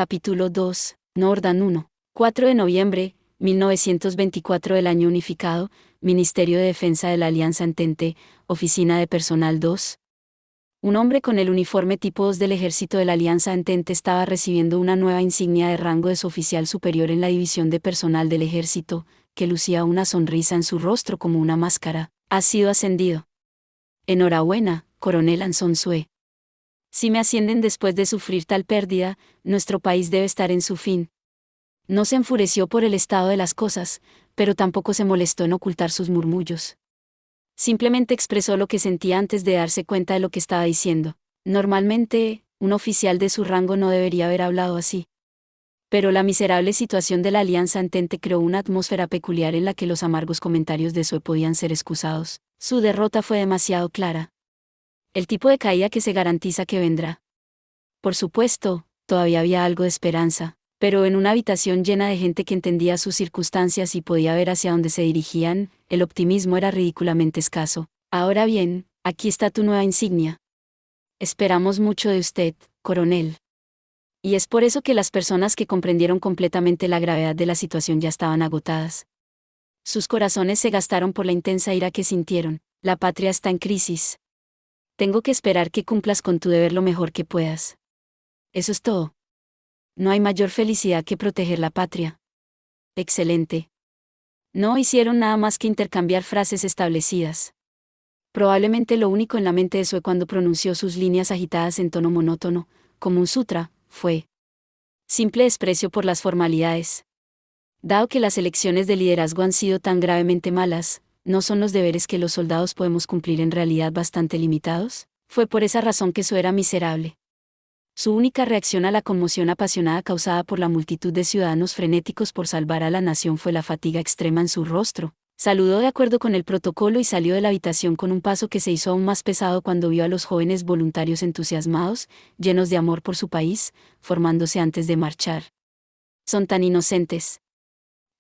Capítulo 2, Nordán 1. 4 de noviembre, 1924 del Año Unificado, Ministerio de Defensa de la Alianza Entente, Oficina de Personal 2. Un hombre con el uniforme tipo 2 del Ejército de la Alianza Entente estaba recibiendo una nueva insignia de rango de su oficial superior en la División de Personal del Ejército, que lucía una sonrisa en su rostro como una máscara. Ha sido ascendido. Enhorabuena, coronel Anson Sue. Si me ascienden después de sufrir tal pérdida, nuestro país debe estar en su fin. No se enfureció por el estado de las cosas, pero tampoco se molestó en ocultar sus murmullos. Simplemente expresó lo que sentía antes de darse cuenta de lo que estaba diciendo. Normalmente, un oficial de su rango no debería haber hablado así. Pero la miserable situación de la Alianza Entente creó una atmósfera peculiar en la que los amargos comentarios de Sue podían ser excusados. Su derrota fue demasiado clara. El tipo de caída que se garantiza que vendrá. Por supuesto, todavía había algo de esperanza, pero en una habitación llena de gente que entendía sus circunstancias y podía ver hacia dónde se dirigían, el optimismo era ridículamente escaso. Ahora bien, aquí está tu nueva insignia. Esperamos mucho de usted, coronel. Y es por eso que las personas que comprendieron completamente la gravedad de la situación ya estaban agotadas. Sus corazones se gastaron por la intensa ira que sintieron. La patria está en crisis. Tengo que esperar que cumplas con tu deber lo mejor que puedas. Eso es todo. No hay mayor felicidad que proteger la patria. Excelente. No hicieron nada más que intercambiar frases establecidas. Probablemente lo único en la mente de Sue cuando pronunció sus líneas agitadas en tono monótono, como un sutra, fue simple desprecio por las formalidades. Dado que las elecciones de liderazgo han sido tan gravemente malas, ¿no son los deberes que los soldados podemos cumplir en realidad bastante limitados? Fue por esa razón que Sue era miserable. Su única reacción a la conmoción apasionada causada por la multitud de ciudadanos frenéticos por salvar a la nación fue la fatiga extrema en su rostro. Saludó de acuerdo con el protocolo y salió de la habitación con un paso que se hizo aún más pesado cuando vio a los jóvenes voluntarios entusiasmados, llenos de amor por su país, formándose antes de marchar. Son tan inocentes.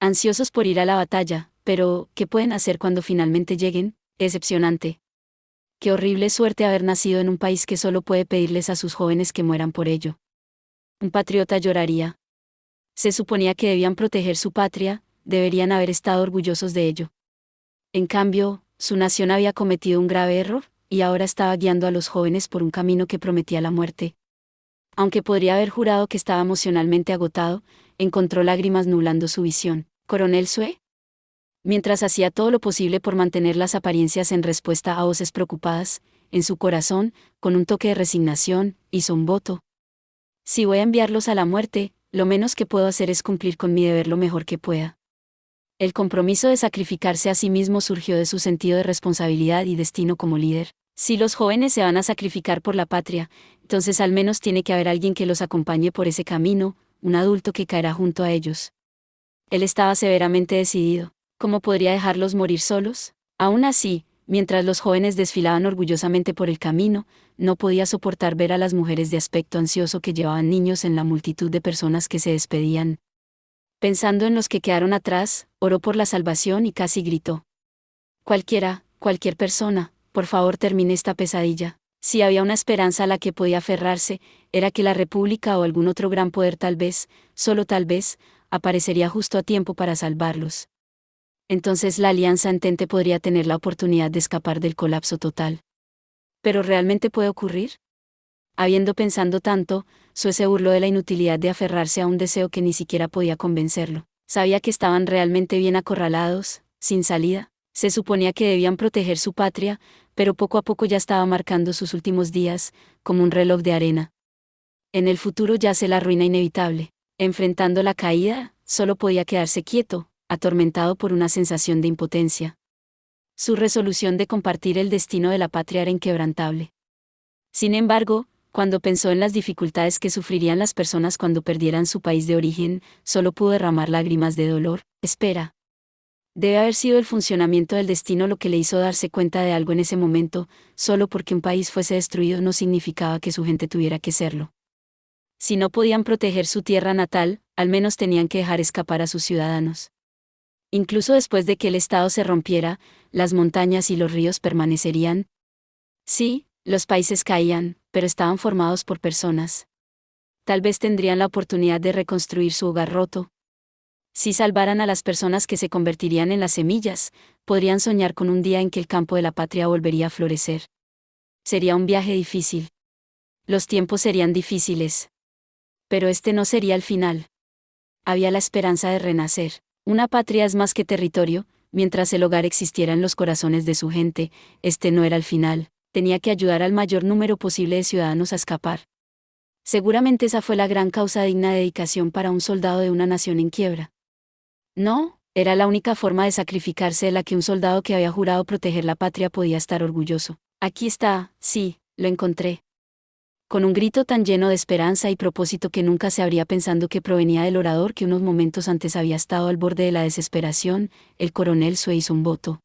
Ansiosos por ir a la batalla, pero, ¿qué pueden hacer cuando finalmente lleguen? Decepcionante. Qué horrible suerte haber nacido en un país que solo puede pedirles a sus jóvenes que mueran por ello. Un patriota lloraría. Se suponía que debían proteger su patria, deberían haber estado orgullosos de ello. En cambio, su nación había cometido un grave error, y ahora estaba guiando a los jóvenes por un camino que prometía la muerte. Aunque podría haber jurado que estaba emocionalmente agotado, encontró lágrimas nublando su visión. ¿Coronel Sue? Mientras hacía todo lo posible por mantener las apariencias en respuesta a voces preocupadas, en su corazón, con un toque de resignación, hizo un voto. Si voy a enviarlos a la muerte, lo menos que puedo hacer es cumplir con mi deber lo mejor que pueda. El compromiso de sacrificarse a sí mismo surgió de su sentido de responsabilidad y destino como líder. Si los jóvenes se van a sacrificar por la patria, entonces al menos tiene que haber alguien que los acompañe por ese camino, un adulto que caerá junto a ellos. Él estaba severamente decidido. ¿Cómo podría dejarlos morir solos? Aún así, mientras los jóvenes desfilaban orgullosamente por el camino, no podía soportar ver a las mujeres de aspecto ansioso que llevaban niños en la multitud de personas que se despedían. Pensando en los que quedaron atrás, oró por la salvación y casi gritó. Cualquier persona, por favor termine esta pesadilla. Si había una esperanza a la que podía aferrarse, era que la República o algún otro gran poder tal vez, solo tal vez, aparecería justo a tiempo para salvarlos. Entonces la Alianza Entente podría tener la oportunidad de escapar del colapso total. ¿Pero realmente puede ocurrir? Habiendo pensado tanto, Sue se burló de la inutilidad de aferrarse a un deseo que ni siquiera podía convencerlo. Sabía que estaban realmente bien acorralados, sin salida. Se suponía que debían proteger su patria, pero poco a poco ya estaba marcando sus últimos días, como un reloj de arena. En el futuro yace la ruina inevitable. Enfrentando la caída, solo podía quedarse quieto, atormentado por una sensación de impotencia. Su resolución de compartir el destino de la patria era inquebrantable. Sin embargo, cuando pensó en las dificultades que sufrirían las personas cuando perdieran su país de origen, solo pudo derramar lágrimas de dolor. Espera. Debe haber sido el funcionamiento del destino lo que le hizo darse cuenta de algo en ese momento, solo porque un país fuese destruido no significaba que su gente tuviera que serlo. Si no podían proteger su tierra natal, al menos tenían que dejar escapar a sus ciudadanos. Incluso después de que el Estado se rompiera, las montañas y los ríos permanecerían. Sí, los países caían, pero estaban formados por personas. Tal vez tendrían la oportunidad de reconstruir su hogar roto. Si salvaran a las personas que se convertirían en las semillas, podrían soñar con un día en que el campo de la patria volvería a florecer. Sería un viaje difícil. Los tiempos serían difíciles. Pero este no sería el final. Había la esperanza de renacer. Una patria es más que territorio, mientras el hogar existiera en los corazones de su gente, este no era el final. Tenía que ayudar al mayor número posible de ciudadanos a escapar. Seguramente esa fue la gran causa digna de dedicación para un soldado de una nación en quiebra. No, era la única forma de sacrificarse de la que un soldado que había jurado proteger la patria podía estar orgulloso. Aquí está, sí, lo encontré. Con un grito tan lleno de esperanza y propósito que nunca se habría pensado que provenía del orador que unos momentos antes había estado al borde de la desesperación, el coronel Sue hizo un voto.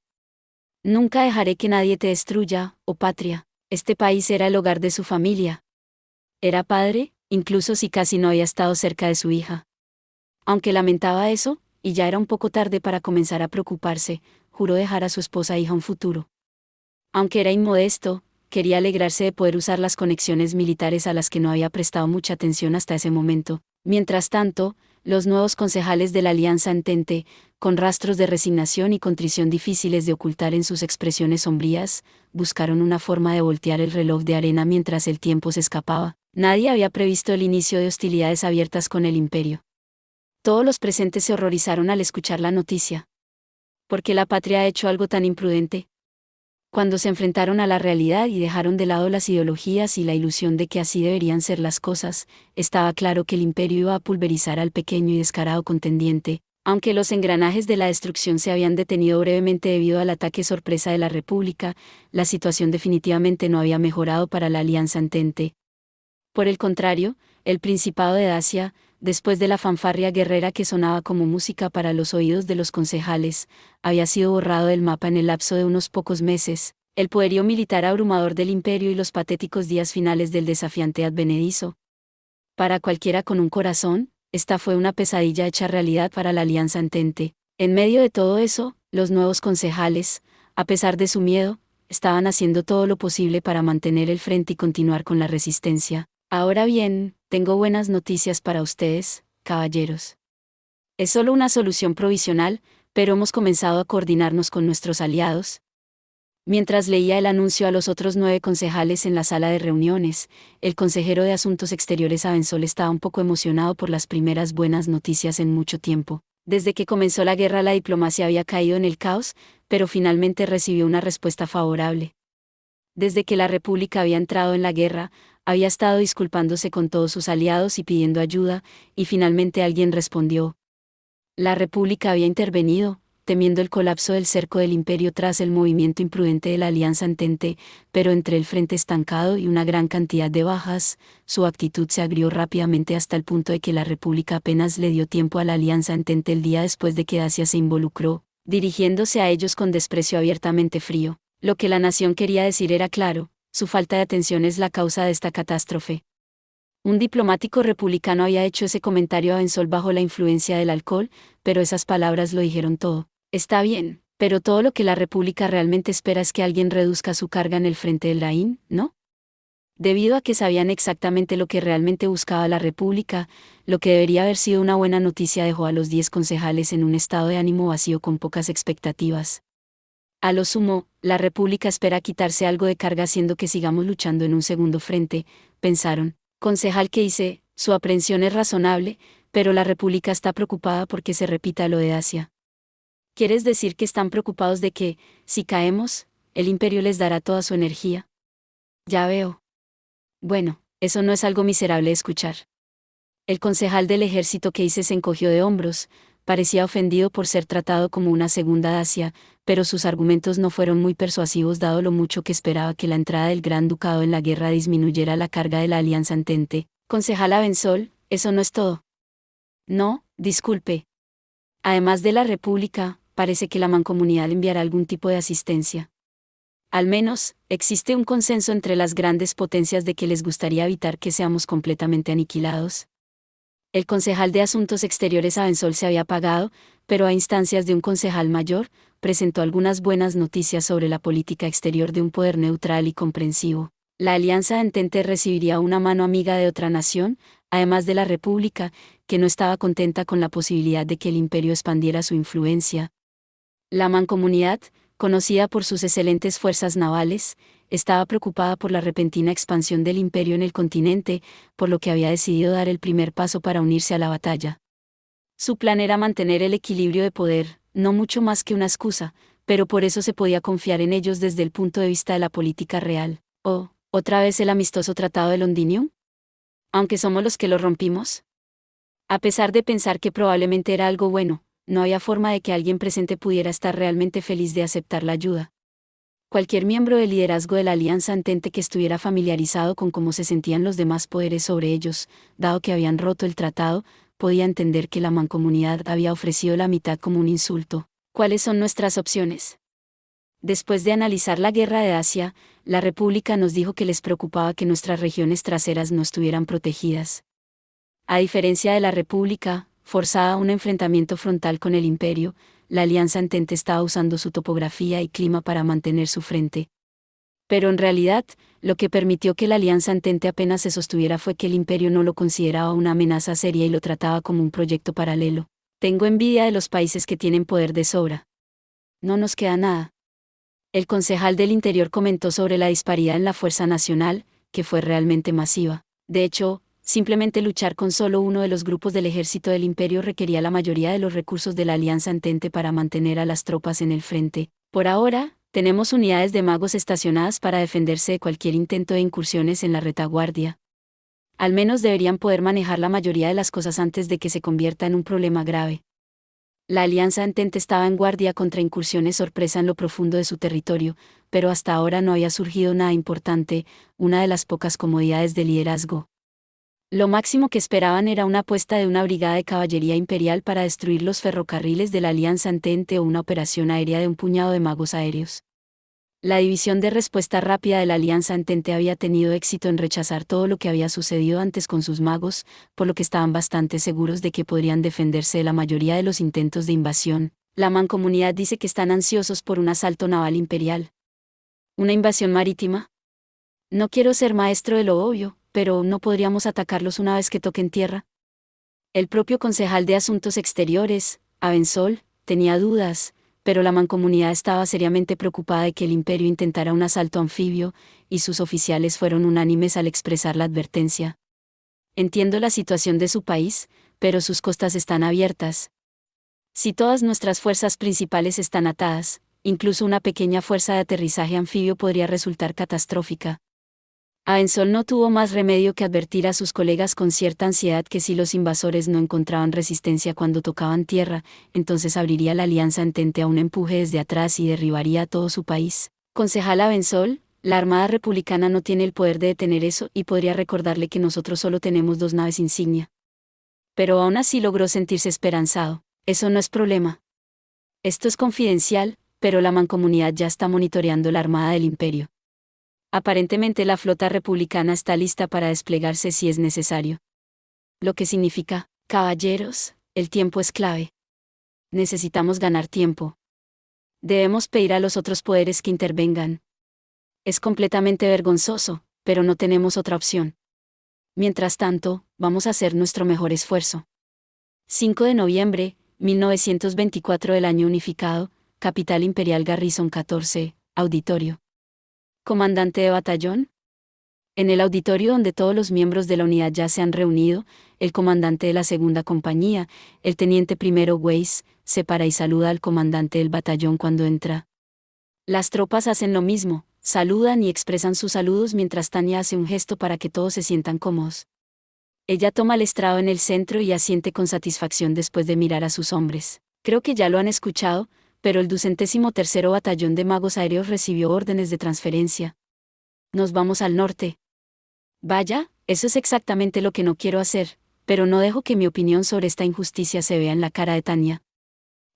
Nunca dejaré que nadie te destruya, oh patria. Este país era el hogar de su familia. Era padre, incluso si casi no había estado cerca de su hija. Aunque lamentaba eso, y ya era un poco tarde para comenzar a preocuparse, juró dejar a su esposa e hija un futuro. Aunque era inmodesto, quería alegrarse de poder usar las conexiones militares a las que no había prestado mucha atención hasta ese momento. Mientras tanto, los nuevos concejales de la Alianza Entente, con rastros de resignación y contrición difíciles de ocultar en sus expresiones sombrías, buscaron una forma de voltear el reloj de arena mientras el tiempo se escapaba. Nadie había previsto el inicio de hostilidades abiertas con el imperio. Todos los presentes se horrorizaron al escuchar la noticia. ¿Por qué la patria ha hecho algo tan imprudente? Cuando se enfrentaron a la realidad y dejaron de lado las ideologías y la ilusión de que así deberían ser las cosas, estaba claro que el imperio iba a pulverizar al pequeño y descarado contendiente, aunque los engranajes de la destrucción se habían detenido brevemente debido al ataque sorpresa de la República, la situación definitivamente no había mejorado para la Alianza Entente. Por el contrario, el Principado de Dacia, después de la fanfarria guerrera que sonaba como música para los oídos de los concejales, había sido borrado del mapa en el lapso de unos pocos meses. El poderío militar abrumador del imperio y los patéticos días finales del desafiante advenedizo. Para cualquiera con un corazón, esta fue una pesadilla hecha realidad para la Alianza Entente. En medio de todo eso, los nuevos concejales, a pesar de su miedo, estaban haciendo todo lo posible para mantener el frente y continuar con la resistencia. Ahora bien, tengo buenas noticias para ustedes, caballeros. Es solo una solución provisional, pero hemos comenzado a coordinarnos con nuestros aliados. Mientras leía el anuncio a los otros 9 concejales en la sala de reuniones, el consejero de Asuntos Exteriores Avensol estaba un poco emocionado por las primeras buenas noticias en mucho tiempo. Desde que comenzó la guerra la diplomacia había caído en el caos, pero finalmente recibió una respuesta favorable. Desde que la República había entrado en la guerra, había estado disculpándose con todos sus aliados y pidiendo ayuda, y finalmente alguien respondió. La República había intervenido, temiendo el colapso del cerco del imperio tras el movimiento imprudente de la Alianza Entente, pero entre el frente estancado y una gran cantidad de bajas, su actitud se agrió rápidamente hasta el punto de que la República apenas le dio tiempo a la Alianza Entente el día después de que Dacia se involucró, dirigiéndose a ellos con desprecio abiertamente frío. Lo que la nación quería decir era claro, su falta de atención es la causa de esta catástrofe. Un diplomático republicano había hecho ese comentario a Avensol bajo la influencia del alcohol, pero esas palabras lo dijeron todo. Está bien, pero todo lo que la República realmente espera es que alguien reduzca su carga en el frente del Rhin, ¿no? Debido a que sabían exactamente lo que realmente buscaba la República, lo que debería haber sido una buena noticia dejó a los 10 concejales en un estado de ánimo vacío con pocas expectativas. A lo sumo, la República espera quitarse algo de carga haciendo que sigamos luchando en un segundo frente, pensaron. Concejal que dice, su aprehensión es razonable, pero la República está preocupada porque se repita lo de Asia. ¿Quieres decir que están preocupados de que, si caemos, el imperio les dará toda su energía? Ya veo. Bueno, eso no es algo miserable de escuchar. El concejal del ejército que hice se encogió de hombros, parecía ofendido por ser tratado como una segunda Dacia, pero sus argumentos no fueron muy persuasivos dado lo mucho que esperaba que la entrada del Gran Ducado en la guerra disminuyera la carga de la Alianza Entente. Concejal Avensol, eso no es todo. No, disculpe. Además de la República, parece que la Mancomunidad enviará algún tipo de asistencia. Al menos, existe un consenso entre las grandes potencias de que les gustaría evitar que seamos completamente aniquilados. El concejal de Asuntos Exteriores Avensol se había apagado, pero a instancias de un concejal mayor, presentó algunas buenas noticias sobre la política exterior de un poder neutral y comprensivo. La Alianza Entente recibiría una mano amiga de otra nación, además de la República, que no estaba contenta con la posibilidad de que el imperio expandiera su influencia. La Mancomunidad, conocida por sus excelentes fuerzas navales, estaba preocupada por la repentina expansión del imperio en el continente, por lo que había decidido dar el primer paso para unirse a la batalla. Su plan era mantener el equilibrio de poder, no mucho más que una excusa, pero por eso se podía confiar en ellos desde el punto de vista de la política real. ¿O, otra vez el amistoso Tratado de Londinium? Aunque somos los que lo rompimos. A pesar de pensar que probablemente era algo bueno, no había forma de que alguien presente pudiera estar realmente feliz de aceptar la ayuda. Cualquier miembro del liderazgo de la Alianza Entente que estuviera familiarizado con cómo se sentían los demás poderes sobre ellos, dado que habían roto el tratado, podía entender que la mancomunidad había ofrecido la mitad como un insulto. ¿Cuáles son nuestras opciones? Después de analizar la guerra de Asia, la República nos dijo que les preocupaba que nuestras regiones traseras no estuvieran protegidas. A diferencia de la República, forzada a un enfrentamiento frontal con el Imperio, la Alianza Entente estaba usando su topografía y clima para mantener su frente. Pero en realidad, lo que permitió que la Alianza Entente apenas se sostuviera fue que el Imperio no lo consideraba una amenaza seria y lo trataba como un proyecto paralelo. Tengo envidia de los países que tienen poder de sobra. No nos queda nada. El concejal del Interior comentó sobre la disparidad en la fuerza nacional, que fue realmente masiva. De hecho, simplemente luchar con solo uno de los grupos del ejército del Imperio requería la mayoría de los recursos de la Alianza Entente para mantener a las tropas en el frente. Por ahora, tenemos unidades de magos estacionadas para defenderse de cualquier intento de incursiones en la retaguardia. Al menos deberían poder manejar la mayoría de las cosas antes de que se convierta en un problema grave. La Alianza Entente estaba en guardia contra incursiones sorpresa en lo profundo de su territorio, pero hasta ahora no había surgido nada importante, una de las pocas comodidades de liderazgo. Lo máximo que esperaban era una apuesta de una brigada de caballería imperial para destruir los ferrocarriles de la Alianza Entente o una operación aérea de un puñado de magos aéreos. La división de respuesta rápida de la Alianza Entente había tenido éxito en rechazar todo lo que había sucedido antes con sus magos, por lo que estaban bastante seguros de que podrían defenderse de la mayoría de los intentos de invasión. La Mancomunidad dice que están ansiosos por un asalto naval imperial. ¿Una invasión marítima? No quiero ser maestro de lo obvio, pero ¿no podríamos atacarlos una vez que toquen tierra? El propio concejal de Asuntos Exteriores, Avensol, tenía dudas, pero la Mancomunidad estaba seriamente preocupada de que el Imperio intentara un asalto anfibio, y sus oficiales fueron unánimes al expresar la advertencia. Entiendo la situación de su país, pero sus costas están abiertas. Si todas nuestras fuerzas principales están atadas, incluso una pequeña fuerza de aterrizaje anfibio podría resultar catastrófica. Avensol no tuvo más remedio que advertir a sus colegas con cierta ansiedad que si los invasores no encontraban resistencia cuando tocaban tierra, entonces abriría la Alianza Entente a un empuje desde atrás y derribaría a todo su país. Concejal Avensol, la Armada Republicana no tiene el poder de detener eso y podría recordarle que nosotros solo tenemos 2 naves insignia. Pero aún así logró sentirse esperanzado. Eso no es problema. Esto es confidencial, pero la Mancomunidad ya está monitoreando la Armada del Imperio. Aparentemente la flota republicana está lista para desplegarse si es necesario. Lo que significa, caballeros, el tiempo es clave. Necesitamos ganar tiempo. Debemos pedir a los otros poderes que intervengan. Es completamente vergonzoso, pero no tenemos otra opción. Mientras tanto, vamos a hacer nuestro mejor esfuerzo. 5 de noviembre, 1924 del año unificado, Capital Imperial Garrison 14, Auditorio. ¿Comandante de batallón? En el auditorio donde todos los miembros de la unidad ya se han reunido, el comandante de la segunda compañía, el teniente primero Weiss, se para y saluda al comandante del batallón cuando entra. Las tropas hacen lo mismo, saludan y expresan sus saludos mientras Tania hace un gesto para que todos se sientan cómodos. Ella toma el estrado en el centro y asiente con satisfacción después de mirar a sus hombres. Creo que ya lo han escuchado, pero el 203º Batallón de Magos Aéreos recibió órdenes de transferencia. Nos vamos al norte. Vaya, eso es exactamente lo que no quiero hacer, pero no dejo que mi opinión sobre esta injusticia se vea en la cara de Tania.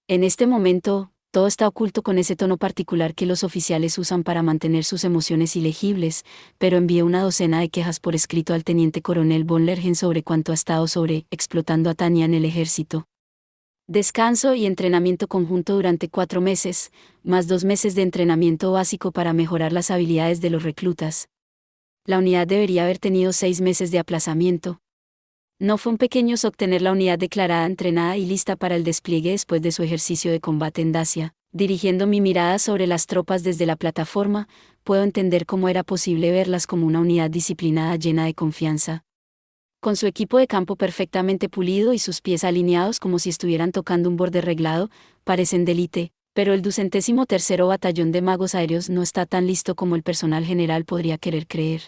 En este momento, todo está oculto con ese tono particular que los oficiales usan para mantener sus emociones ilegibles, pero envié una docena de quejas por escrito al teniente coronel von Lergen sobre cuánto ha estado explotando a Tania en el ejército. Descanso y entrenamiento conjunto durante 4 meses, más 2 meses de entrenamiento básico para mejorar las habilidades de los reclutas. La unidad debería haber tenido 6 meses de aplazamiento. No fue un pequeño obtener la unidad declarada entrenada y lista para el despliegue después de su ejercicio de combate en Dacia. Dirigiendo mi mirada sobre las tropas desde la plataforma, puedo entender cómo era posible verlas como una unidad disciplinada llena de confianza. Con su equipo de campo perfectamente pulido y sus pies alineados como si estuvieran tocando un borde reglado, parecen de élite, pero el 203º Batallón de Magos Aéreos no está tan listo como el personal general podría querer creer.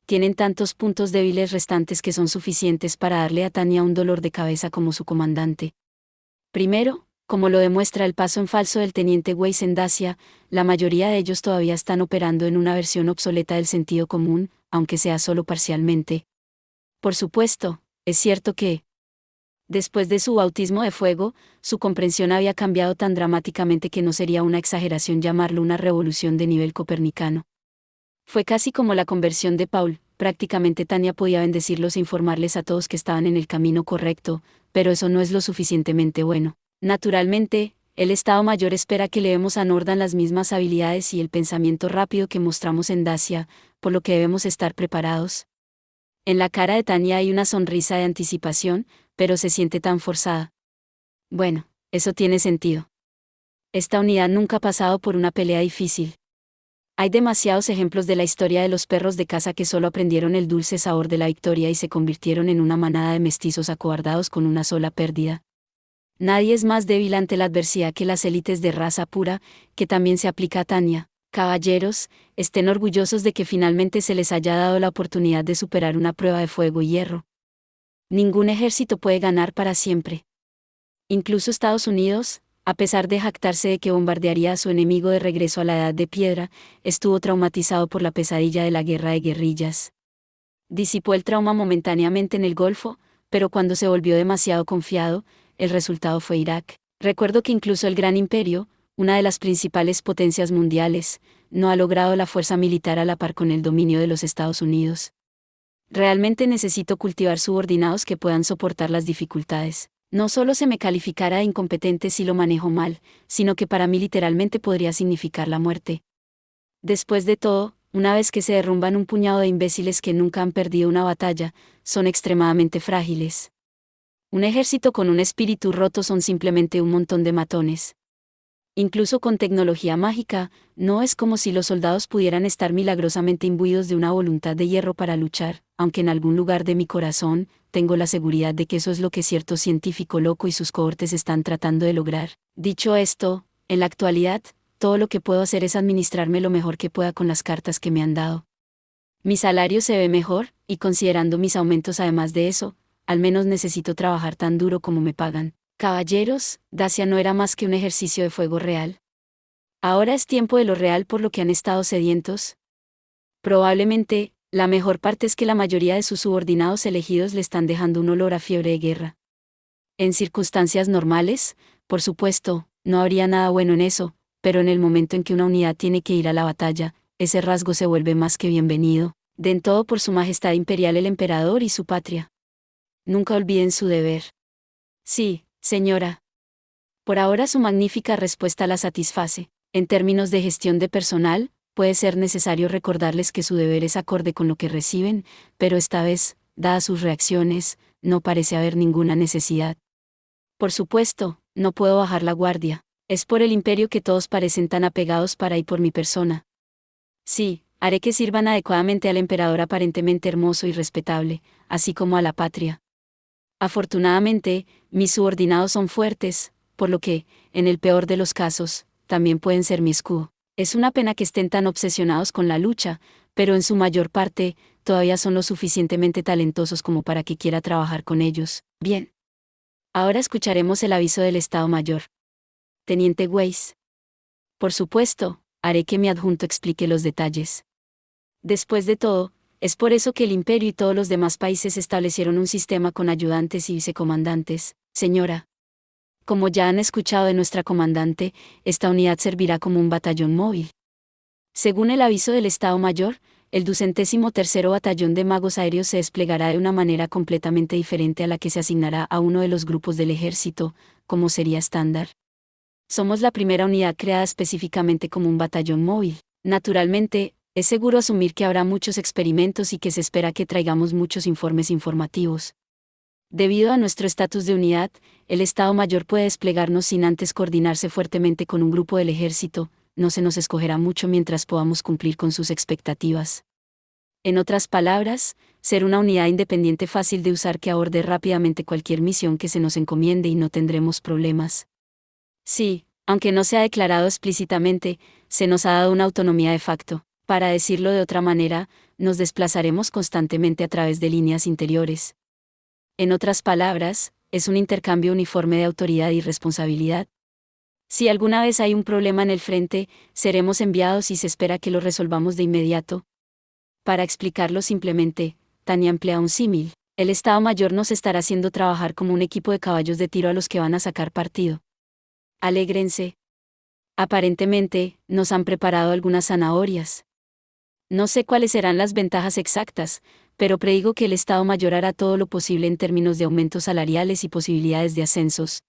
Tienen tantos puntos débiles restantes que son suficientes para darle a Tania un dolor de cabeza como su comandante. Primero, como lo demuestra el paso en falso del teniente Weiss en Dacia, la mayoría de ellos todavía están operando en una versión obsoleta del sentido común, aunque sea solo parcialmente. Por supuesto, es cierto que, después de su bautismo de fuego, su comprensión había cambiado tan dramáticamente que no sería una exageración llamarlo una revolución de nivel copernicano. Fue casi como la conversión de Paul, prácticamente Tania podía bendecirlos e informarles a todos que estaban en el camino correcto, pero eso no es lo suficientemente bueno. Naturalmente, el Estado Mayor espera que le demos a Nordan las mismas habilidades y el pensamiento rápido que mostramos en Dacia, por lo que debemos estar preparados. En la cara de Tania hay una sonrisa de anticipación, pero se siente tan forzada. Bueno, eso tiene sentido. Esta unidad nunca ha pasado por una pelea difícil. Hay demasiados ejemplos de la historia de los perros de caza que solo aprendieron el dulce sabor de la victoria y se convirtieron en una manada de mestizos acobardados con una sola pérdida. Nadie es más débil ante la adversidad que las élites de raza pura, que también se aplica a Tania. Caballeros, estén orgullosos de que finalmente se les haya dado la oportunidad de superar una prueba de fuego y hierro. Ningún ejército puede ganar para siempre. Incluso Estados Unidos, a pesar de jactarse de que bombardearía a su enemigo de regreso a la Edad de Piedra, estuvo traumatizado por la pesadilla de la guerra de guerrillas. Disipó el trauma momentáneamente en el Golfo, pero cuando se volvió demasiado confiado, el resultado fue Irak. Recuerdo que incluso el Gran Imperio, una de las principales potencias mundiales, no ha logrado la fuerza militar a la par con el dominio de los Estados Unidos. Realmente necesito cultivar subordinados que puedan soportar las dificultades. No solo se me calificará de incompetente si lo manejo mal, sino que para mí literalmente podría significar la muerte. Después de todo, una vez que se derrumban un puñado de imbéciles que nunca han perdido una batalla, son extremadamente frágiles. Un ejército con un espíritu roto son simplemente un montón de matones. Incluso con tecnología mágica, no es como si los soldados pudieran estar milagrosamente imbuidos de una voluntad de hierro para luchar, aunque en algún lugar de mi corazón, tengo la seguridad de que eso es lo que cierto científico loco y sus cohortes están tratando de lograr. Dicho esto, en la actualidad, todo lo que puedo hacer es administrarme lo mejor que pueda con las cartas que me han dado. Mi salario se ve mejor, y considerando mis aumentos además de eso, al menos necesito trabajar tan duro como me pagan. Caballeros, Dacia no era más que un ejercicio de fuego real. Ahora es tiempo de lo real por lo que han estado sedientos. Probablemente, la mejor parte es que la mayoría de sus subordinados elegidos le están dejando un olor a fiebre de guerra. En circunstancias normales, por supuesto, no habría nada bueno en eso, pero en el momento en que una unidad tiene que ir a la batalla, ese rasgo se vuelve más que bienvenido. Den todo por su majestad imperial el emperador y su patria. Nunca olviden su deber. Sí, señora. Por ahora su magnífica respuesta la satisface. En términos de gestión de personal, puede ser necesario recordarles que su deber es acorde con lo que reciben, pero esta vez, dadas sus reacciones, no parece haber ninguna necesidad. Por supuesto, no puedo bajar la guardia. Es por el imperio que todos parecen tan apegados para y por mi persona. Sí, haré que sirvan adecuadamente al emperador aparentemente hermoso y respetable, así como a la patria. Afortunadamente, mis subordinados son fuertes, por lo que, en el peor de los casos, también pueden ser mi escudo. Es una pena que estén tan obsesionados con la lucha, pero en su mayor parte, todavía son lo suficientemente talentosos como para que quiera trabajar con ellos. Bien. Ahora escucharemos el aviso del Estado Mayor. Teniente Weiss. Por supuesto, haré que mi adjunto explique los detalles. Después de todo, es por eso que el Imperio y todos los demás países establecieron un sistema con ayudantes y vicecomandantes, señora. Como ya han escuchado de nuestra comandante, esta unidad servirá como un batallón móvil. Según el aviso del Estado Mayor, el 203º Batallón de Magos Aéreos se desplegará de una manera completamente diferente a la que se asignará a uno de los grupos del ejército, como sería estándar. Somos la primera unidad creada específicamente como un batallón móvil. Naturalmente, Es seguro asumir que habrá muchos experimentos y que se espera que traigamos muchos informes informativos. Debido a nuestro estatus de unidad, el Estado Mayor puede desplegarnos sin antes coordinarse fuertemente con un grupo del ejército, no se nos escogerá mucho mientras podamos cumplir con sus expectativas. En otras palabras, ser una unidad independiente fácil de usar que aborde rápidamente cualquier misión que se nos encomiende y no tendremos problemas. Sí, aunque no se ha declarado explícitamente, se nos ha dado una autonomía de facto. Para decirlo de otra manera, nos desplazaremos constantemente a través de líneas interiores. En otras palabras, es un intercambio uniforme de autoridad y responsabilidad. Si alguna vez hay un problema en el frente, seremos enviados y se espera que lo resolvamos de inmediato. Para explicarlo simplemente, Tania emplea un símil. El Estado Mayor nos estará haciendo trabajar como un equipo de caballos de tiro a los que van a sacar partido. Alégrense. Aparentemente, nos han preparado algunas zanahorias. No sé cuáles serán las ventajas exactas, pero predigo que el Estado Mayor hará todo lo posible en términos de aumentos salariales y posibilidades de ascensos.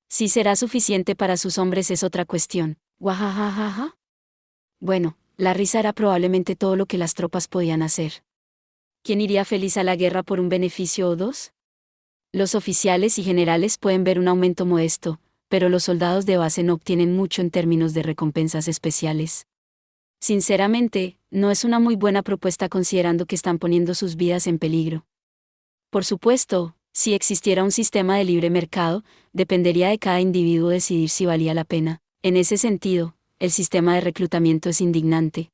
Si será suficiente para sus hombres es otra cuestión. Guajajajaja. Bueno, la risa era probablemente todo lo que las tropas podían hacer. ¿Quién iría feliz a la guerra por un beneficio o dos? Los oficiales y generales pueden ver un aumento modesto, pero los soldados de base no obtienen mucho en términos de recompensas especiales. Sinceramente, no es una muy buena propuesta considerando que están poniendo sus vidas en peligro. Por supuesto, si existiera un sistema de libre mercado, dependería de cada individuo decidir si valía la pena. En ese sentido, el sistema de reclutamiento es indignante.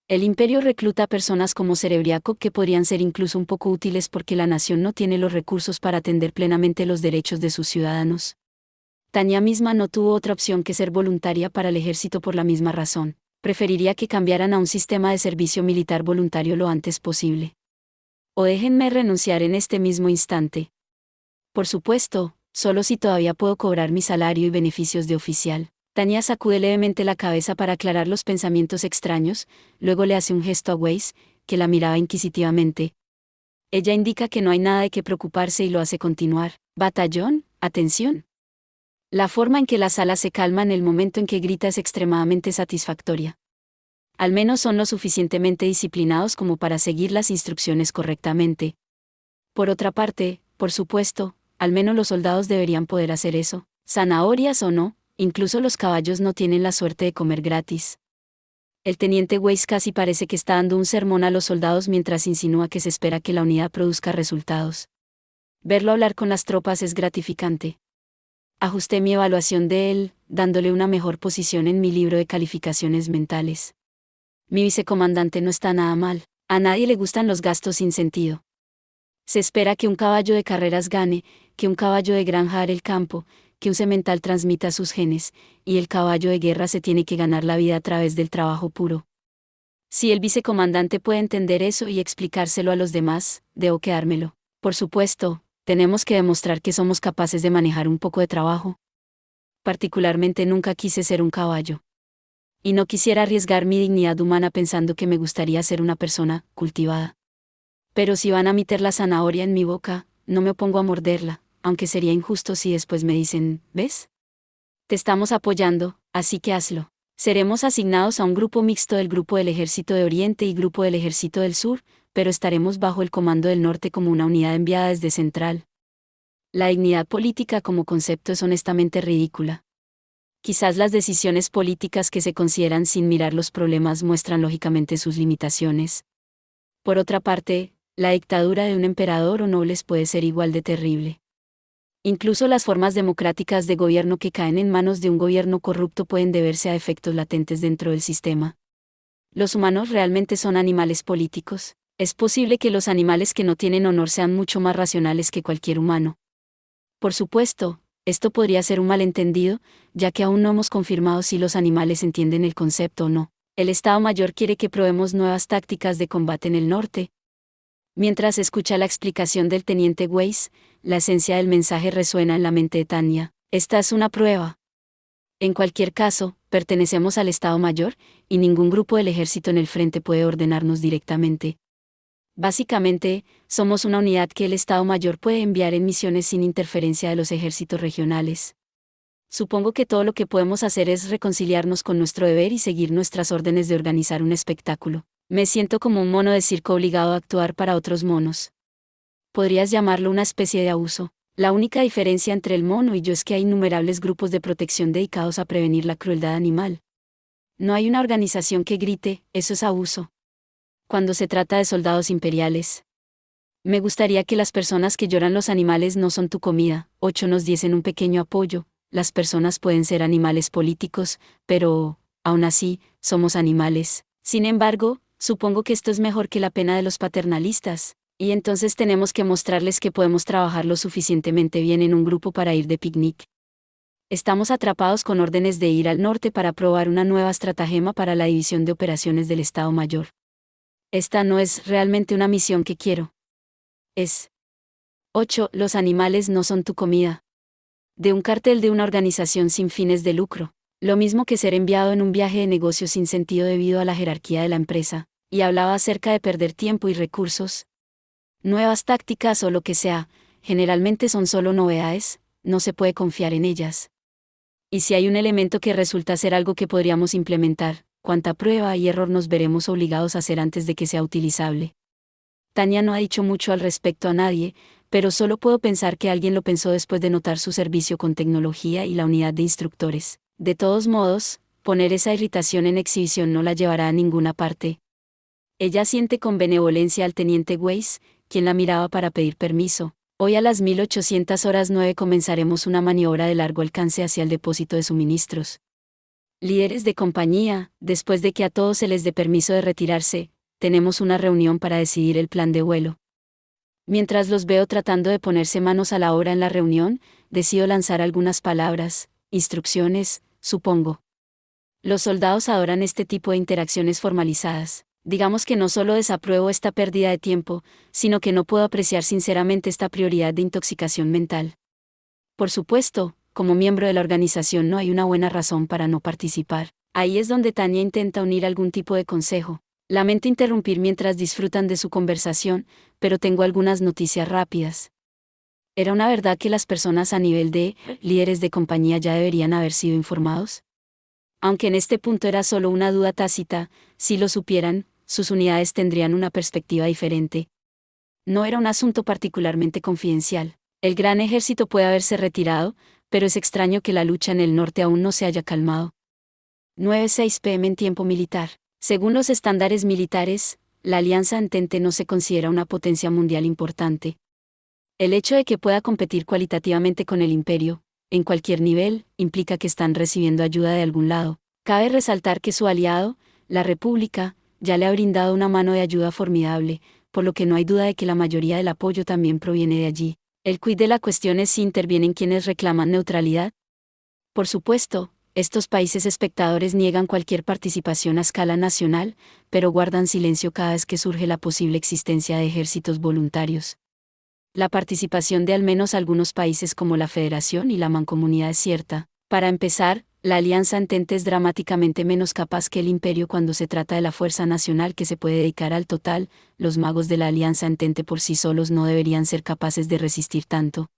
El imperio recluta a personas como Cerebriaco que podrían ser incluso un poco útiles porque la nación no tiene los recursos para atender plenamente los derechos de sus ciudadanos. Tania misma no tuvo otra opción que ser voluntaria para el ejército por la misma razón. Preferiría que cambiaran a un sistema de servicio militar voluntario lo antes posible. O déjenme renunciar en este mismo instante. Por supuesto, solo si todavía puedo cobrar mi salario y beneficios de oficial. Tania sacude levemente la cabeza para aclarar los pensamientos extraños, luego le hace un gesto a Weiss, que la miraba inquisitivamente. Ella indica que no hay nada de qué preocuparse y lo hace continuar. Batallón, atención. La forma en que las alas se calman el momento en que grita es extremadamente satisfactoria. Al menos son lo suficientemente disciplinados como para seguir las instrucciones correctamente. Por otra parte, por supuesto, al menos los soldados deberían poder hacer eso, zanahorias o no, incluso los caballos no tienen la suerte de comer gratis. El teniente Weiss casi parece que está dando un sermón a los soldados mientras insinúa que se espera que la unidad produzca resultados. Verlo hablar con las tropas es gratificante. Ajusté mi evaluación de él, dándole una mejor posición en mi libro de calificaciones mentales. Mi vicecomandante no está nada mal. A nadie le gustan los gastos sin sentido. Se espera que un caballo de carreras gane, que un caballo de granja are el campo, que un semental transmita sus genes, y el caballo de guerra se tiene que ganar la vida a través del trabajo puro. Si el vicecomandante puede entender eso y explicárselo a los demás, debo quedármelo. Por supuesto, tenemos que demostrar que somos capaces de manejar un poco de trabajo. Particularmente nunca quise ser un caballo. Y no quisiera arriesgar mi dignidad humana pensando que me gustaría ser una persona cultivada. Pero si van a meter la zanahoria en mi boca, no me opongo a morderla, aunque sería injusto si después me dicen, ¿ves? Te estamos apoyando, así que hazlo. Seremos asignados a un grupo mixto del Grupo del Ejército de Oriente y Grupo del Ejército del Sur, pero estaremos bajo el Comando del Norte como una unidad enviada desde Central. La dignidad política como concepto es honestamente ridícula. Quizás las decisiones políticas que se consideran sin mirar los problemas muestran lógicamente sus limitaciones. Por otra parte, la dictadura de un emperador o nobles puede ser igual de terrible. Incluso las formas democráticas de gobierno que caen en manos de un gobierno corrupto pueden deberse a efectos latentes dentro del sistema. ¿Los humanos realmente son animales políticos? Es posible que los animales que no tienen honor sean mucho más racionales que cualquier humano. Por supuesto, esto podría ser un malentendido, ya que aún no hemos confirmado si los animales entienden el concepto o no. El Estado Mayor quiere que probemos nuevas tácticas de combate en el norte. Mientras escucha la explicación del teniente Weiss, la esencia del mensaje resuena en la mente de Tania. Esta es una prueba. En cualquier caso, pertenecemos al Estado Mayor, y ningún grupo del ejército en el frente puede ordenarnos directamente. Básicamente, somos una unidad que el Estado Mayor puede enviar en misiones sin interferencia de los ejércitos regionales. Supongo que todo lo que podemos hacer es reconciliarnos con nuestro deber y seguir nuestras órdenes de organizar un espectáculo. Me siento como un mono de circo obligado a actuar para otros monos. Podrías llamarlo una especie de abuso. La única diferencia entre el mono y yo es que hay innumerables grupos de protección dedicados a prevenir la crueldad animal. No hay una organización que grite, eso es abuso. Cuando se trata de soldados imperiales. Me gustaría que las personas que lloran los animales no son tu comida. 8 nos diesen un pequeño apoyo. Las personas pueden ser animales políticos, pero, aún así, somos animales. Sin embargo, supongo que esto es mejor que la pena de los paternalistas, y entonces tenemos que mostrarles que podemos trabajar lo suficientemente bien en un grupo para ir de picnic. Estamos atrapados con órdenes de ir al norte para probar una nueva estratagema para la división de operaciones del Estado Mayor. Esta no es realmente una misión que quiero. Es 8. Los animales no son tu comida. De un cartel de una organización sin fines de lucro. Lo mismo que ser enviado en un viaje de negocios sin sentido debido a la jerarquía de la empresa, y hablaba acerca de perder tiempo y recursos. Nuevas tácticas o lo que sea, generalmente son solo novedades, no se puede confiar en ellas. Y si hay un elemento que resulta ser algo que podríamos implementar, cuánta prueba y error nos veremos obligados a hacer antes de que sea utilizable. Tania no ha dicho mucho al respecto a nadie, pero solo puedo pensar que alguien lo pensó después de notar su servicio con tecnología y la unidad de instructores. De todos modos, poner esa irritación en exhibición no la llevará a ninguna parte. Ella siente con benevolencia al teniente Weiss, quien la miraba para pedir permiso. Hoy a las 1800:09 comenzaremos una maniobra de largo alcance hacia el depósito de suministros. Líderes de compañía, después de que a todos se les dé permiso de retirarse, tenemos una reunión para decidir el plan de vuelo. Mientras los veo tratando de ponerse manos a la obra en la reunión, decido lanzar algunas palabras, instrucciones, supongo. Los soldados adoran este tipo de interacciones formalizadas. Digamos que no solo desapruebo esta pérdida de tiempo, sino que no puedo apreciar sinceramente esta prioridad de intoxicación mental. Por supuesto, como miembro de la organización no hay una buena razón para no participar. Ahí es donde Tania intenta unir algún tipo de consejo. Lamento interrumpir mientras disfrutan de su conversación, pero tengo algunas noticias rápidas. ¿Era una verdad que las personas a nivel de líderes de compañía ya deberían haber sido informados? Aunque en este punto era solo una duda tácita, si lo supieran, sus unidades tendrían una perspectiva diferente. No era un asunto particularmente confidencial. El gran ejército puede haberse retirado, pero es extraño que la lucha en el norte aún no se haya calmado. 9:06 p.m. en tiempo militar. Según los estándares militares, la Alianza Entente no se considera una potencia mundial importante. El hecho de que pueda competir cualitativamente con el Imperio, en cualquier nivel, implica que están recibiendo ayuda de algún lado. Cabe resaltar que su aliado, la República, ya le ha brindado una mano de ayuda formidable, por lo que no hay duda de que la mayoría del apoyo también proviene de allí. El quid de la cuestión es si intervienen quienes reclaman neutralidad. Por supuesto, estos países espectadores niegan cualquier participación a escala nacional, pero guardan silencio cada vez que surge la posible existencia de ejércitos voluntarios. La participación de al menos algunos países como la Federación y la Mancomunidad es cierta. Para empezar, la Alianza Entente es dramáticamente menos capaz que el Imperio cuando se trata de la fuerza nacional que se puede dedicar al total. Los magos de la Alianza Entente por sí solos no deberían ser capaces de resistir tanto.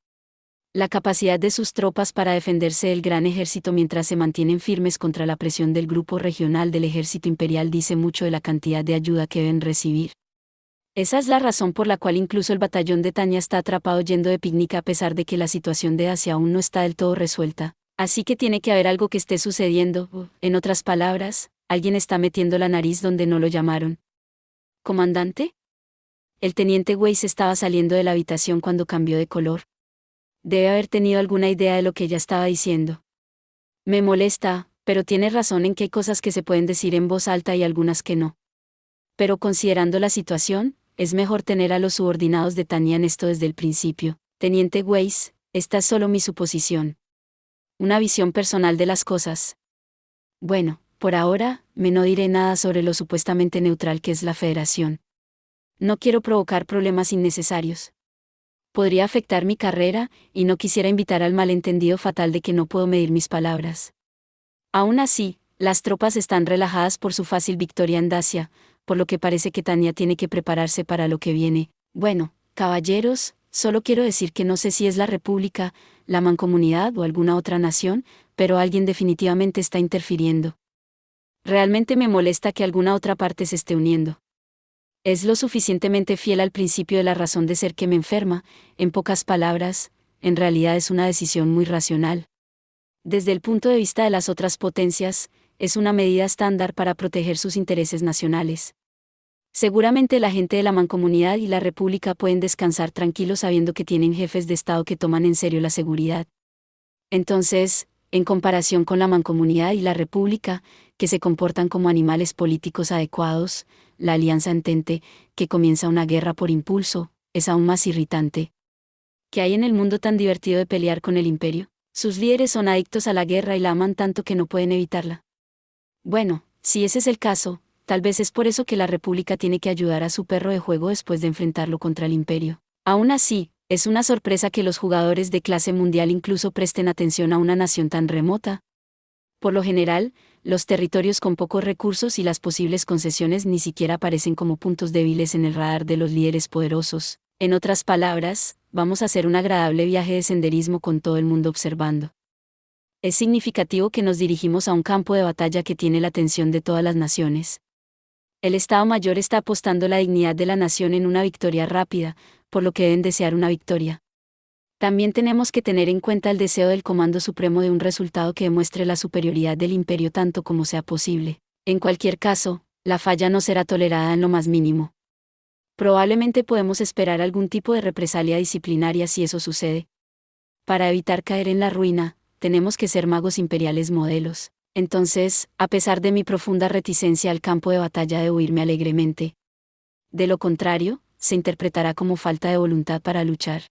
La capacidad de sus tropas para defenderse del gran ejército mientras se mantienen firmes contra la presión del grupo regional del ejército imperial dice mucho de la cantidad de ayuda que deben recibir. Esa es la razón por la cual incluso el batallón de Tania está atrapado yendo de picnic a pesar de que la situación de Asia aún no está del todo resuelta. Así que tiene que haber algo que esté sucediendo. En otras palabras, alguien está metiendo la nariz donde no lo llamaron. ¿Comandante? El teniente Weiss estaba saliendo de la habitación cuando cambió de color. Debe haber tenido alguna idea de lo que ella estaba diciendo. Me molesta, pero tiene razón en que hay cosas que se pueden decir en voz alta y algunas que no. Pero considerando la situación, es mejor tener a los subordinados de Tania en esto desde el principio. Teniente Weiss, esta es solo mi suposición. Una visión personal de las cosas. Bueno, por ahora, no diré nada sobre lo supuestamente neutral que es la Federación. No quiero provocar problemas innecesarios. Podría afectar mi carrera, y no quisiera invitar al malentendido fatal de que no puedo medir mis palabras. Aún así, las tropas están relajadas por su fácil victoria en Dacia, por lo que parece que Tania tiene que prepararse para lo que viene. Bueno, caballeros, Solo quiero decir que no sé si es la República, la Mancomunidad o alguna otra nación, pero alguien definitivamente está interfiriendo. Realmente me molesta que alguna otra parte se esté uniendo. Es lo suficientemente fiel al principio de la razón de ser que me enferma, en pocas palabras, en realidad es una decisión muy racional. Desde el punto de vista de las otras potencias, es una medida estándar para proteger sus intereses nacionales. Seguramente la gente de la Mancomunidad y la República pueden descansar tranquilos sabiendo que tienen jefes de Estado que toman en serio la seguridad. Entonces, en comparación con la Mancomunidad y la República, que se comportan como animales políticos adecuados, la Alianza Entente, que comienza una guerra por impulso, es aún más irritante. ¿Qué hay en el mundo tan divertido de pelear con el imperio? Sus líderes son adictos a la guerra y la aman tanto que no pueden evitarla. Bueno, si ese es el caso, tal vez es por eso que la República tiene que ayudar a su perro de juego después de enfrentarlo contra el imperio. Aún así, es una sorpresa que los jugadores de clase mundial incluso presten atención a una nación tan remota. Por lo general, los territorios con pocos recursos y las posibles concesiones ni siquiera aparecen como puntos débiles en el radar de los líderes poderosos. En otras palabras, vamos a hacer un agradable viaje de senderismo con todo el mundo observando. Es significativo que nos dirigimos a un campo de batalla que tiene la atención de todas las naciones. El Estado Mayor está apostando la dignidad de la nación en una victoria rápida, por lo que deben desear una victoria. También tenemos que tener en cuenta el deseo del Comando Supremo de un resultado que demuestre la superioridad del imperio tanto como sea posible. En cualquier caso, la falla no será tolerada en lo más mínimo. Probablemente podemos esperar algún tipo de represalia disciplinaria si eso sucede. Para evitar caer en la ruina, tenemos que ser magos imperiales modelos. Entonces, a pesar de mi profunda reticencia al campo de batalla, debo irme alegremente. De lo contrario, se interpretará como falta de voluntad para luchar.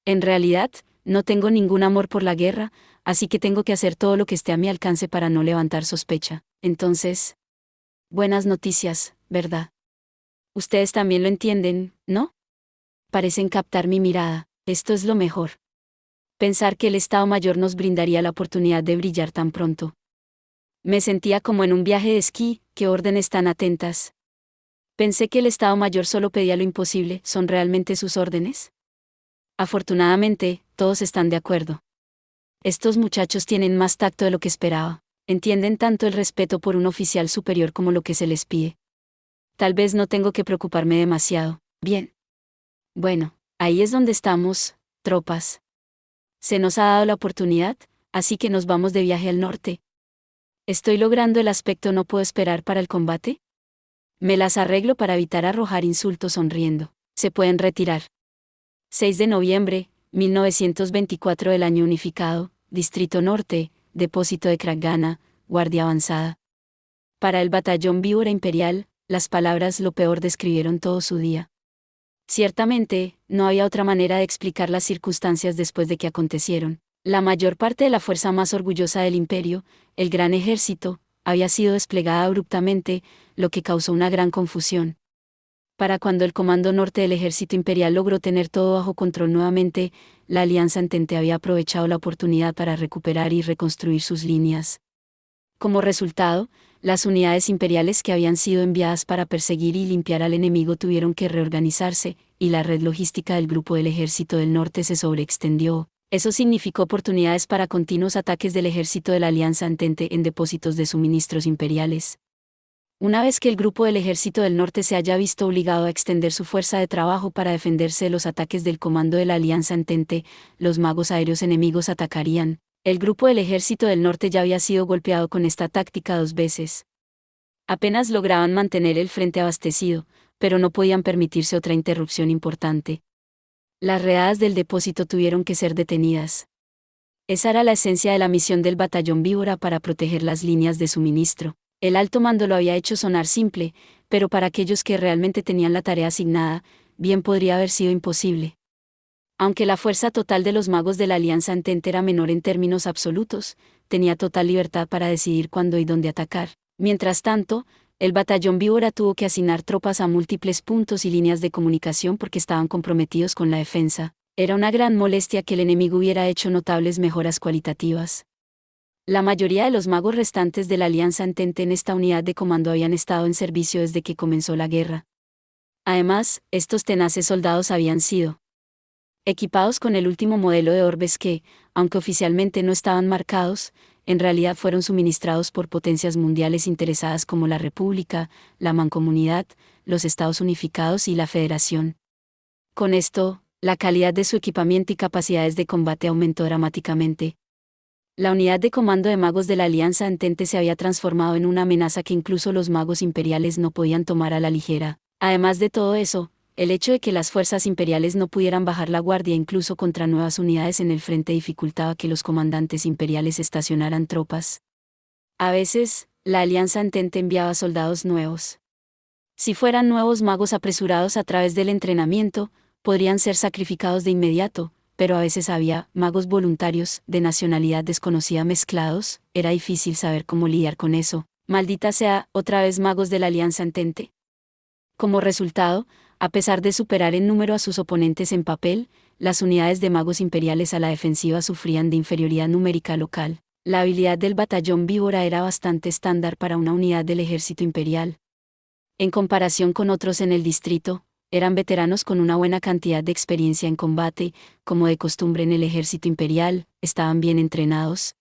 En realidad, no tengo ningún amor por la guerra, así que tengo que hacer todo lo que esté a mi alcance para no levantar sospecha. Entonces, buenas noticias, ¿verdad? Ustedes también lo entienden, ¿no? Parecen captar mi mirada. Esto es lo mejor. Pensar que el Estado Mayor nos brindaría la oportunidad de brillar tan pronto. Me sentía como en un viaje de esquí. ¿Qué órdenes tan atentas? Pensé que el Estado Mayor solo pedía lo imposible. ¿Son realmente sus órdenes? Afortunadamente, todos están de acuerdo. Estos muchachos tienen más tacto de lo que esperaba. Entienden tanto el respeto por un oficial superior como lo que se les pide. Tal vez no tengo que preocuparme demasiado. Bien. Bueno, ahí es donde estamos, tropas. Se nos ha dado la oportunidad, así que nos vamos de viaje al norte. ¿Estoy logrando el aspecto no puedo esperar para el combate? Me las arreglo para evitar arrojar insultos sonriendo. Se pueden retirar. 6 de noviembre, 1924 del año unificado, Distrito Norte, Depósito de Kragana, Guardia Avanzada. Para el batallón Víbora Imperial, las palabras lo peor describieron todo su día. Ciertamente, no había otra manera de explicar las circunstancias después de que acontecieron. La mayor parte de la fuerza más orgullosa del imperio, el gran ejército, había sido desplegada abruptamente, lo que causó una gran confusión. Para cuando el Comando Norte del Ejército Imperial logró tener todo bajo control nuevamente, la Alianza Entente había aprovechado la oportunidad para recuperar y reconstruir sus líneas. Como resultado, las unidades imperiales que habían sido enviadas para perseguir y limpiar al enemigo tuvieron que reorganizarse, y la red logística del Grupo del Ejército del Norte se sobreextendió. Eso significó oportunidades para continuos ataques del ejército de la Alianza Entente en depósitos de suministros imperiales. Una vez que el Grupo del Ejército del Norte se haya visto obligado a extender su fuerza de trabajo para defenderse de los ataques del Comando de la Alianza Entente, los magos aéreos enemigos atacarían. El Grupo del Ejército del Norte ya había sido golpeado con esta táctica 2 veces. Apenas lograban mantener el frente abastecido, pero no podían permitirse otra interrupción importante. Las redadas del depósito tuvieron que ser detenidas. Esa era la esencia de la misión del batallón Víbora para proteger las líneas de suministro. El alto mando lo había hecho sonar simple, pero para aquellos que realmente tenían la tarea asignada, bien podría haber sido imposible. Aunque la fuerza total de los magos de la Alianza Entente era menor en términos absolutos, tenía total libertad para decidir cuándo y dónde atacar. Mientras tanto, el batallón Víbora tuvo que asignar tropas a múltiples puntos y líneas de comunicación porque estaban comprometidos con la defensa. Era una gran molestia que el enemigo hubiera hecho notables mejoras cualitativas. La mayoría de los magos restantes de la Alianza Entente en esta unidad de comando habían estado en servicio desde que comenzó la guerra. Además, estos tenaces soldados habían sido equipados con el último modelo de orbes que, aunque oficialmente no estaban marcados, en realidad fueron suministrados por potencias mundiales interesadas como la República, la Mancomunidad, los Estados Unificados y la Federación. Con esto, la calidad de su equipamiento y capacidades de combate aumentó dramáticamente. La unidad de comando de magos de la Alianza Entente se había transformado en una amenaza que incluso los magos imperiales no podían tomar a la ligera. Además de todo eso, el hecho de que las fuerzas imperiales no pudieran bajar la guardia incluso contra nuevas unidades en el frente dificultaba que los comandantes imperiales estacionaran tropas. A veces, la Alianza Entente enviaba soldados nuevos. Si fueran nuevos magos apresurados a través del entrenamiento, podrían ser sacrificados de inmediato, pero a veces había magos voluntarios, de nacionalidad desconocida mezclados, era difícil saber cómo lidiar con eso. Maldita sea, otra vez magos de la Alianza Entente. Como resultado, a pesar de superar en número a sus oponentes en papel, las unidades de magos imperiales a la defensiva sufrían de inferioridad numérica local. La habilidad del batallón víbora era bastante estándar para una unidad del ejército imperial. En comparación con otros en el distrito, eran veteranos con una buena cantidad de experiencia en combate, como de costumbre en el ejército imperial, estaban bien entrenados.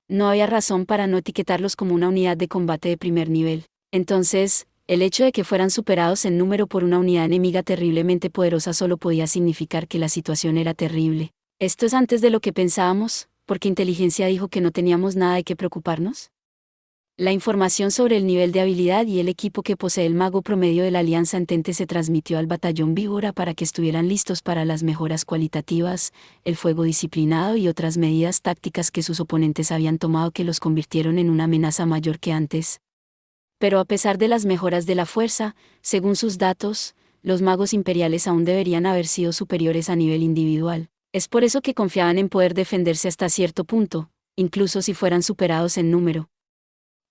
No había razón para no etiquetarlos como una unidad de combate de primer nivel. Entonces, el hecho de que fueran superados en número por una unidad enemiga terriblemente poderosa solo podía significar que la situación era terrible. Esto es antes de lo que pensábamos, porque inteligencia dijo que no teníamos nada de qué preocuparnos. La información sobre el nivel de habilidad y el equipo que posee el mago promedio de la Alianza Entente se transmitió al batallón víbora para que estuvieran listos para las mejoras cualitativas, el fuego disciplinado y otras medidas tácticas que sus oponentes habían tomado que los convirtieron en una amenaza mayor que antes. Pero a pesar de las mejoras de la fuerza, según sus datos, los magos imperiales aún deberían haber sido superiores a nivel individual. Es por eso que confiaban en poder defenderse hasta cierto punto, incluso si fueran superados en número.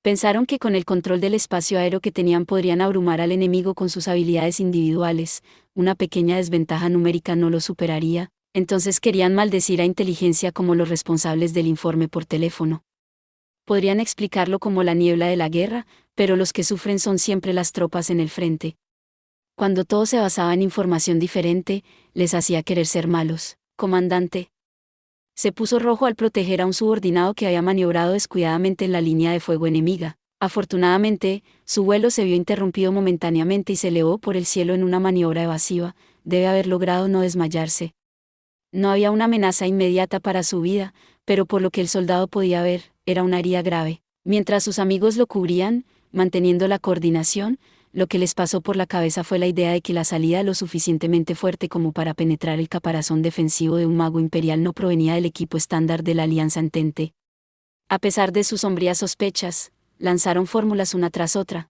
Pensaron que con el control del espacio aéreo que tenían podrían abrumar al enemigo con sus habilidades individuales, una pequeña desventaja numérica no lo superaría, entonces querían maldecir a inteligencia como los responsables del informe por teléfono. Podrían explicarlo como la niebla de la guerra, pero los que sufren son siempre las tropas en el frente. Cuando todo se basaba en información diferente, les hacía querer ser malos. Comandante. Se puso rojo al proteger a un subordinado que había maniobrado descuidadamente en la línea de fuego enemiga. Afortunadamente, su vuelo se vio interrumpido momentáneamente y se elevó por el cielo en una maniobra evasiva. Debe haber logrado no desmayarse. No había una amenaza inmediata para su vida, pero por lo que el soldado podía ver, era una herida grave. Mientras sus amigos lo cubrían, manteniendo la coordinación, lo que les pasó por la cabeza fue la idea de que la salida lo suficientemente fuerte como para penetrar el caparazón defensivo de un mago imperial no provenía del equipo estándar de la Alianza Entente. A pesar de sus sombrías sospechas, lanzaron fórmulas una tras otra.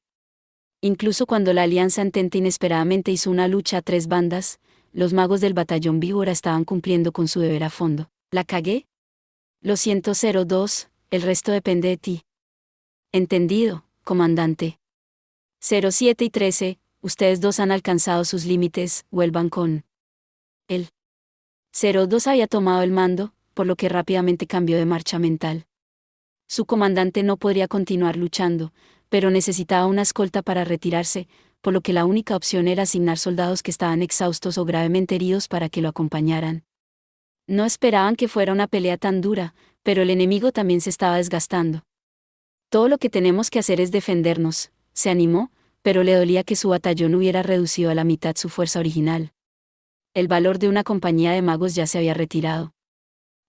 Incluso cuando la Alianza Entente inesperadamente hizo una lucha a tres bandas, los magos del batallón víbora estaban cumpliendo con su deber a fondo. ¿La cagué? Lo siento 02, el resto depende de ti. Entendido, comandante. 07 y 13, ustedes dos han alcanzado sus límites, vuelvan con él. 02 había tomado el mando, por lo que rápidamente cambió de marcha mental. Su comandante no podría continuar luchando, pero necesitaba una escolta para retirarse, por lo que la única opción era asignar soldados que estaban exhaustos o gravemente heridos para que lo acompañaran. No esperaban que fuera una pelea tan dura, pero el enemigo también se estaba desgastando. Todo lo que tenemos que hacer es defendernos, se animó, pero le dolía que su batallón hubiera reducido a la mitad su fuerza original. El valor de una compañía de magos ya se había retirado.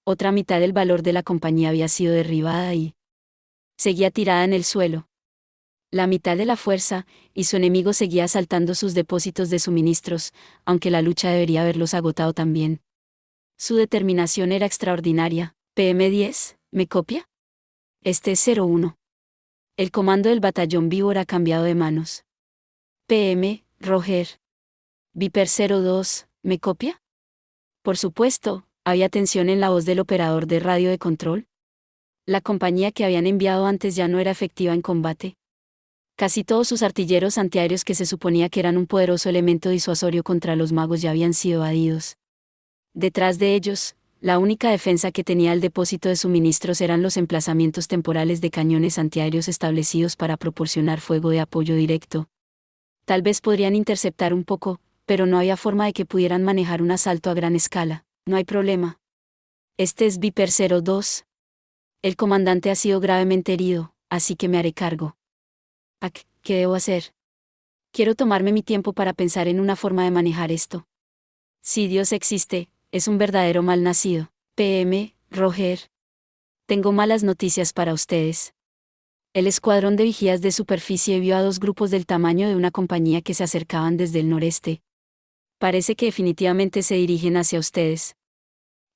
Otra mitad del valor de la compañía había sido derribada y seguía tirada en el suelo. La mitad de la fuerza, y su enemigo seguía asaltando sus depósitos de suministros, aunque la lucha debería haberlos agotado también. Su determinación era extraordinaria. PM-10, ¿me copia? Este es 01. El comando del batallón víbora ha cambiado de manos. PM, Roger. Viper 02, ¿me copia? Por supuesto, había tensión en la voz del operador de radio de control. La compañía que habían enviado antes ya no era efectiva en combate. Casi todos sus artilleros antiaéreos que se suponía que eran un poderoso elemento disuasorio contra los magos ya habían sido evadidos. Detrás de ellos, la única defensa que tenía el depósito de suministros eran los emplazamientos temporales de cañones antiaéreos establecidos para proporcionar fuego de apoyo directo. Tal vez podrían interceptar un poco, pero no había forma de que pudieran manejar un asalto a gran escala. No hay problema. Este es Viper 02. El comandante ha sido gravemente herido, así que me haré cargo. ¿Qué debo hacer? Quiero tomarme mi tiempo para pensar en una forma de manejar esto. Si Dios existe, es un verdadero malnacido. PM, Roger. Tengo malas noticias para ustedes. El escuadrón de vigías de superficie vio a 2 grupos del tamaño de una compañía que se acercaban desde el noreste. Parece que definitivamente se dirigen hacia ustedes.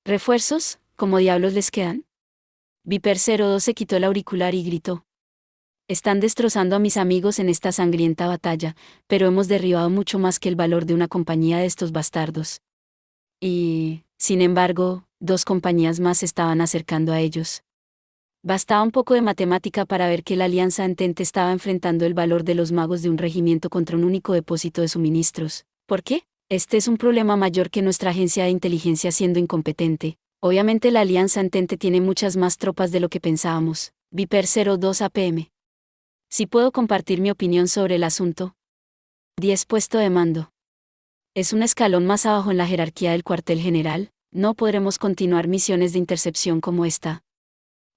¿Refuerzos? ¿Cómo diablos les quedan? Viper 02 se quitó el auricular y gritó. Están destrozando a mis amigos en esta sangrienta batalla, pero hemos derribado mucho más que el valor de una compañía de estos bastardos. Y, sin embargo, 2 compañías más se estaban acercando a ellos. Bastaba un poco de matemática para ver que la Alianza Entente estaba enfrentando el valor de los magos de un regimiento contra un único depósito de suministros. ¿Por qué? Este es un problema mayor que nuestra agencia de inteligencia siendo incompetente. Obviamente la Alianza Entente tiene muchas más tropas de lo que pensábamos. Viper 02 APM. Si puedo compartir mi opinión sobre el asunto. 10 puesto de mando. Es un escalón más abajo en la jerarquía del cuartel general. No podremos continuar misiones de intercepción como esta.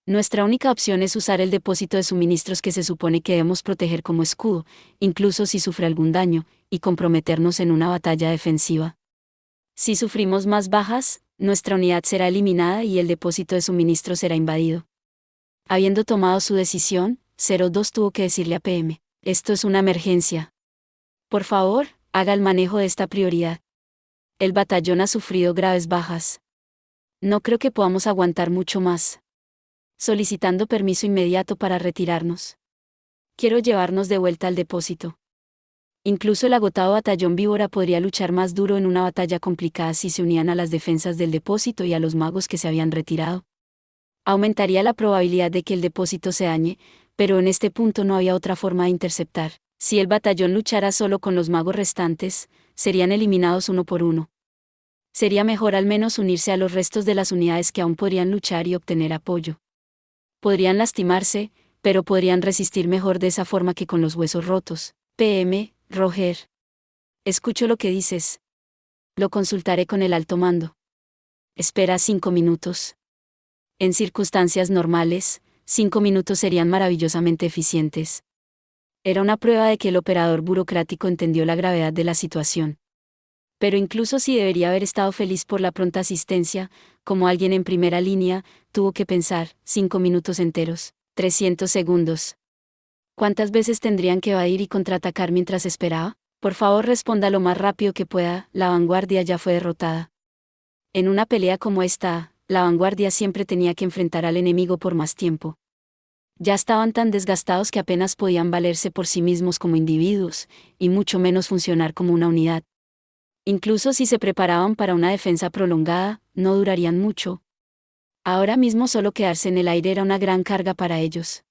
Nuestra única opción es usar el depósito de suministros que se supone que debemos proteger como escudo, incluso si sufre algún daño, y comprometernos en una batalla defensiva. Si sufrimos más bajas, nuestra unidad será eliminada y el depósito de suministros será invadido. Habiendo tomado su decisión, 02 tuvo que decirle a PM, esto es una emergencia. Por favor, haga el manejo de esta prioridad. El batallón ha sufrido graves bajas. No creo que podamos aguantar mucho más. Solicitando permiso inmediato para retirarnos. Quiero llevarnos de vuelta al depósito. Incluso el agotado batallón víbora podría luchar más duro en una batalla complicada si se unían a las defensas del depósito y a los magos que se habían retirado. Aumentaría la probabilidad de que el depósito se dañe, pero en este punto no había otra forma de interceptar. Si el batallón luchara solo con los magos restantes, serían eliminados uno por uno. Sería mejor al menos unirse a los restos de las unidades que aún podrían luchar y obtener apoyo. Podrían lastimarse, pero podrían resistir mejor de esa forma que con los huesos rotos. PM, Roger. Escucho lo que dices. Lo consultaré con el alto mando. Espera 5 minutos. En circunstancias normales, 5 minutos serían maravillosamente eficientes. Era una prueba de que el operador burocrático entendió la gravedad de la situación. Pero incluso si debería haber estado feliz por la pronta asistencia, como alguien en primera línea, tuvo que pensar, 5 minutos enteros, 300 segundos. ¿Cuántas veces tendrían que evadir y contraatacar mientras esperaba? Por favor responda lo más rápido que pueda, la vanguardia ya fue derrotada. En una pelea como esta, la vanguardia siempre tenía que enfrentar al enemigo por más tiempo. Ya estaban tan desgastados que apenas podían valerse por sí mismos como individuos, y mucho menos funcionar como una unidad. Incluso si se preparaban para una defensa prolongada, no durarían mucho. Ahora mismo solo quedarse en el aire era una gran carga para ellos.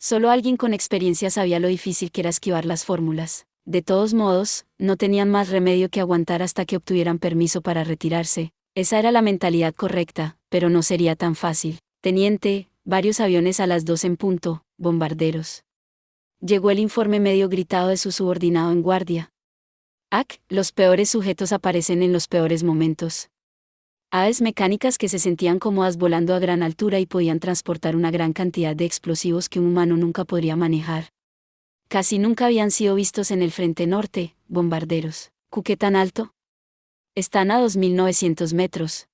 Solo alguien con experiencia sabía lo difícil que era esquivar las fórmulas. De todos modos, no tenían más remedio que aguantar hasta que obtuvieran permiso para retirarse. Esa era la mentalidad correcta, pero no sería tan fácil. Teniente, varios aviones a las 2 en punto, bombarderos. Llegó el informe medio gritado de su subordinado en guardia. Los peores sujetos aparecen en los peores momentos. Aves mecánicas que se sentían cómodas volando a gran altura y podían transportar una gran cantidad de explosivos que un humano nunca podría manejar. Casi nunca habían sido vistos en el frente norte, bombarderos. ¿Qué tan alto? Están a 2.900 metros.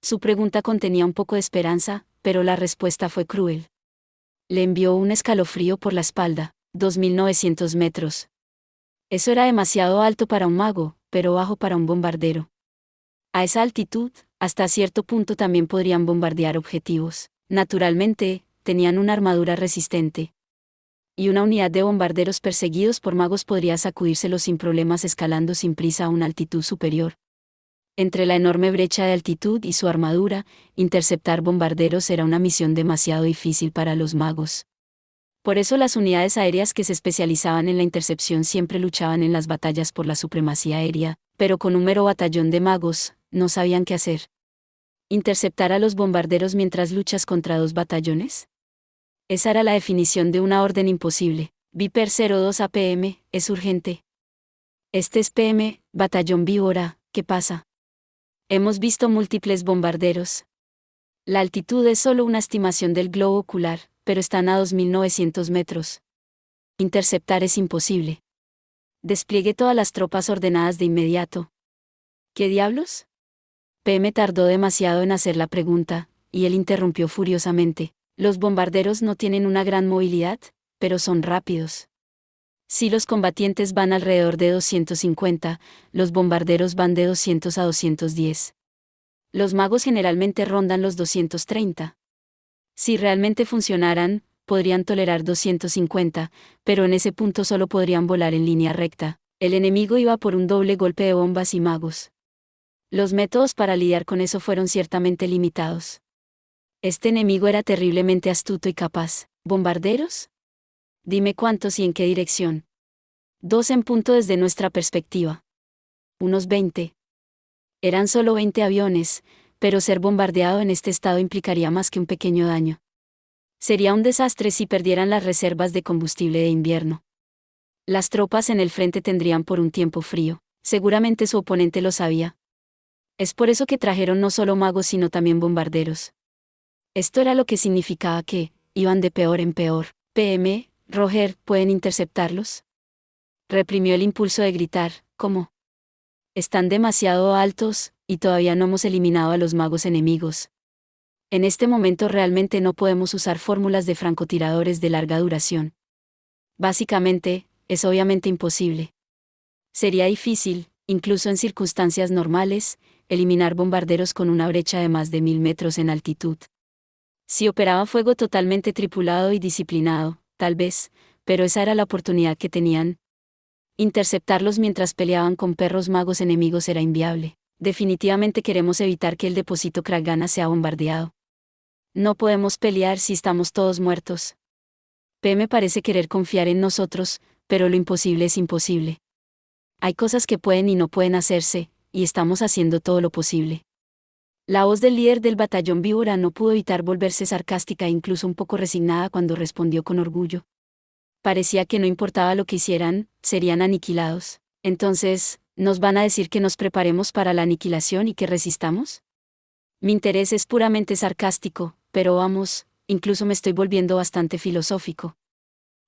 Su pregunta contenía un poco de esperanza, pero la respuesta fue cruel. Le envió un escalofrío por la espalda. 2.900 metros. Eso era demasiado alto para un mago, pero bajo para un bombardero. A esa altitud, hasta cierto punto también podrían bombardear objetivos. Naturalmente, tenían una armadura resistente. Y una unidad de bombarderos perseguidos por magos podría sacudírselos sin problemas escalando sin prisa a una altitud superior. Entre la enorme brecha de altitud y su armadura, interceptar bombarderos era una misión demasiado difícil para los magos. Por eso las unidades aéreas que se especializaban en la intercepción siempre luchaban en las batallas por la supremacía aérea, pero con un mero batallón de magos, no sabían qué hacer. ¿Interceptar a los bombarderos mientras luchas contra 2 batallones? Esa era la definición de una orden imposible. Viper 02 APM, es urgente. Este es PM, Batallón Víbora, ¿qué pasa? Hemos visto múltiples bombarderos. La altitud es solo una estimación del globo ocular, pero están a 2.900 metros. Interceptar es imposible. Despliegue todas las tropas ordenadas de inmediato. ¿Qué diablos? PM tardó demasiado en hacer la pregunta, y él interrumpió furiosamente. Los bombarderos no tienen una gran movilidad, pero son rápidos. Si los combatientes van alrededor de 250, los bombarderos van de 200 a 210. Los magos generalmente rondan los 230. Si realmente funcionaran, podrían tolerar 250, pero en ese punto solo podrían volar en línea recta. El enemigo iba por un doble golpe de bombas y magos. Los métodos para lidiar con eso fueron ciertamente limitados. Este enemigo era terriblemente astuto y capaz. ¿Bombarderos? Dime cuántos y en qué dirección. 2 en punto desde nuestra perspectiva. Unos 20. Eran solo 20 aviones, pero ser bombardeado en este estado implicaría más que un pequeño daño. Sería un desastre si perdieran las reservas de combustible de invierno. Las tropas en el frente tendrían por un tiempo frío. Seguramente su oponente lo sabía. Es por eso que trajeron no solo magos sino también bombarderos. Esto era lo que significaba que iban de peor en peor. PM, Roger, ¿pueden interceptarlos? Reprimió el impulso de gritar, ¿cómo? Están demasiado altos, y todavía no hemos eliminado a los magos enemigos. En este momento realmente no podemos usar fórmulas de francotiradores de larga duración. Básicamente, es obviamente imposible. Sería difícil, incluso en circunstancias normales, eliminar bombarderos con una brecha de más de 1000 metros en altitud. Si operaba fuego totalmente tripulado y disciplinado, tal vez, pero esa era la oportunidad que tenían. Interceptarlos mientras peleaban con perros magos enemigos era inviable. Definitivamente queremos evitar que el depósito Kragana sea bombardeado. No podemos pelear si estamos todos muertos. PM parece querer confiar en nosotros, pero lo imposible es imposible. Hay cosas que pueden y no pueden hacerse, y estamos haciendo todo lo posible. La voz del líder del batallón Víbora no pudo evitar volverse sarcástica e incluso un poco resignada cuando respondió con orgullo. Parecía que no importaba lo que hicieran, serían aniquilados. Entonces, ¿nos van a decir que nos preparemos para la aniquilación y que resistamos? Mi interés es puramente sarcástico, pero vamos, incluso me estoy volviendo bastante filosófico.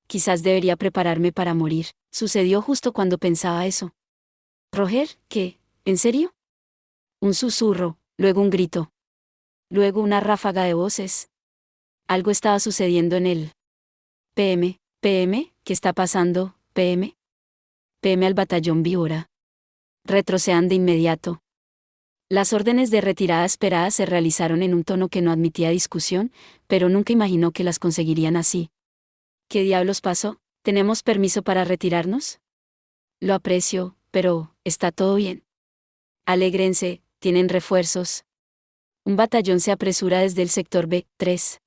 Quizás debería prepararme para morir. Sucedió justo cuando pensaba eso. Roger, ¿qué? ¿En serio? Un susurro, luego un grito. Luego una ráfaga de voces. Algo estaba sucediendo en él. PM, ¿qué está pasando, PM? PM al batallón Víbora. Retrocedan de inmediato. Las órdenes de retirada esperadas se realizaron en un tono que no admitía discusión, pero nunca imaginó que las conseguirían así. ¿Qué diablos pasó? ¿Tenemos permiso para retirarnos? Lo aprecio, pero, ¿está todo bien? Alégrense, tienen refuerzos. Un batallón se apresura desde el sector B3.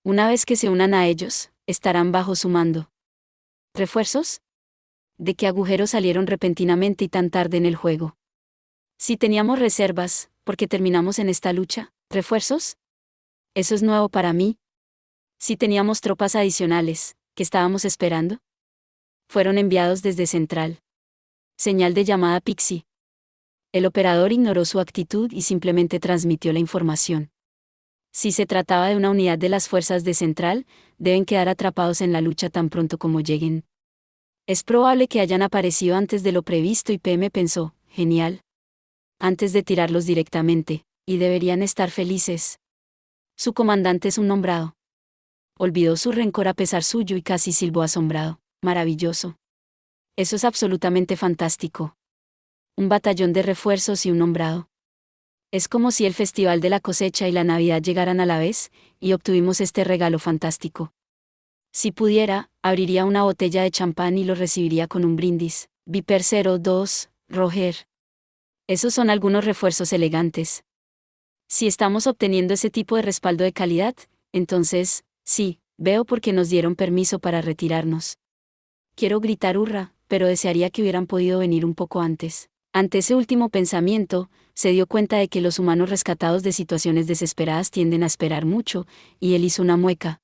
Una vez que se unan a ellos, estarán bajo su mando. ¿Refuerzos? ¿De qué agujero salieron repentinamente y tan tarde en el juego? Si teníamos reservas, ¿por qué terminamos en esta lucha? ¿Refuerzos? Eso es nuevo para mí. Si teníamos tropas adicionales, ¿qué estábamos esperando? Fueron enviados desde Central. Señal de llamada Pixie. El operador ignoró su actitud y simplemente transmitió la información. Si se trataba de una unidad de las fuerzas de Central, deben quedar atrapados en la lucha tan pronto como lleguen. Es probable que hayan aparecido antes de lo previsto y PM pensó, genial. Antes de tirarlos directamente, y deberían estar felices. Su comandante es un nombrado. Olvidó su rencor a pesar suyo y casi silbó asombrado. Maravilloso. Eso es absolutamente fantástico. Un batallón de refuerzos y un nombrado. Es como si el Festival de la Cosecha y la Navidad llegaran a la vez, y obtuvimos este regalo fantástico. Si pudiera, abriría una botella de champán y lo recibiría con un brindis. Viper 02, Roger. Esos son algunos refuerzos elegantes. Si estamos obteniendo ese tipo de respaldo de calidad, entonces, sí, veo por qué nos dieron permiso para retirarnos. Quiero gritar hurra, pero desearía que hubieran podido venir un poco antes. Ante ese último pensamiento, se dio cuenta de que los humanos rescatados de situaciones desesperadas tienden a esperar mucho, y él hizo una mueca.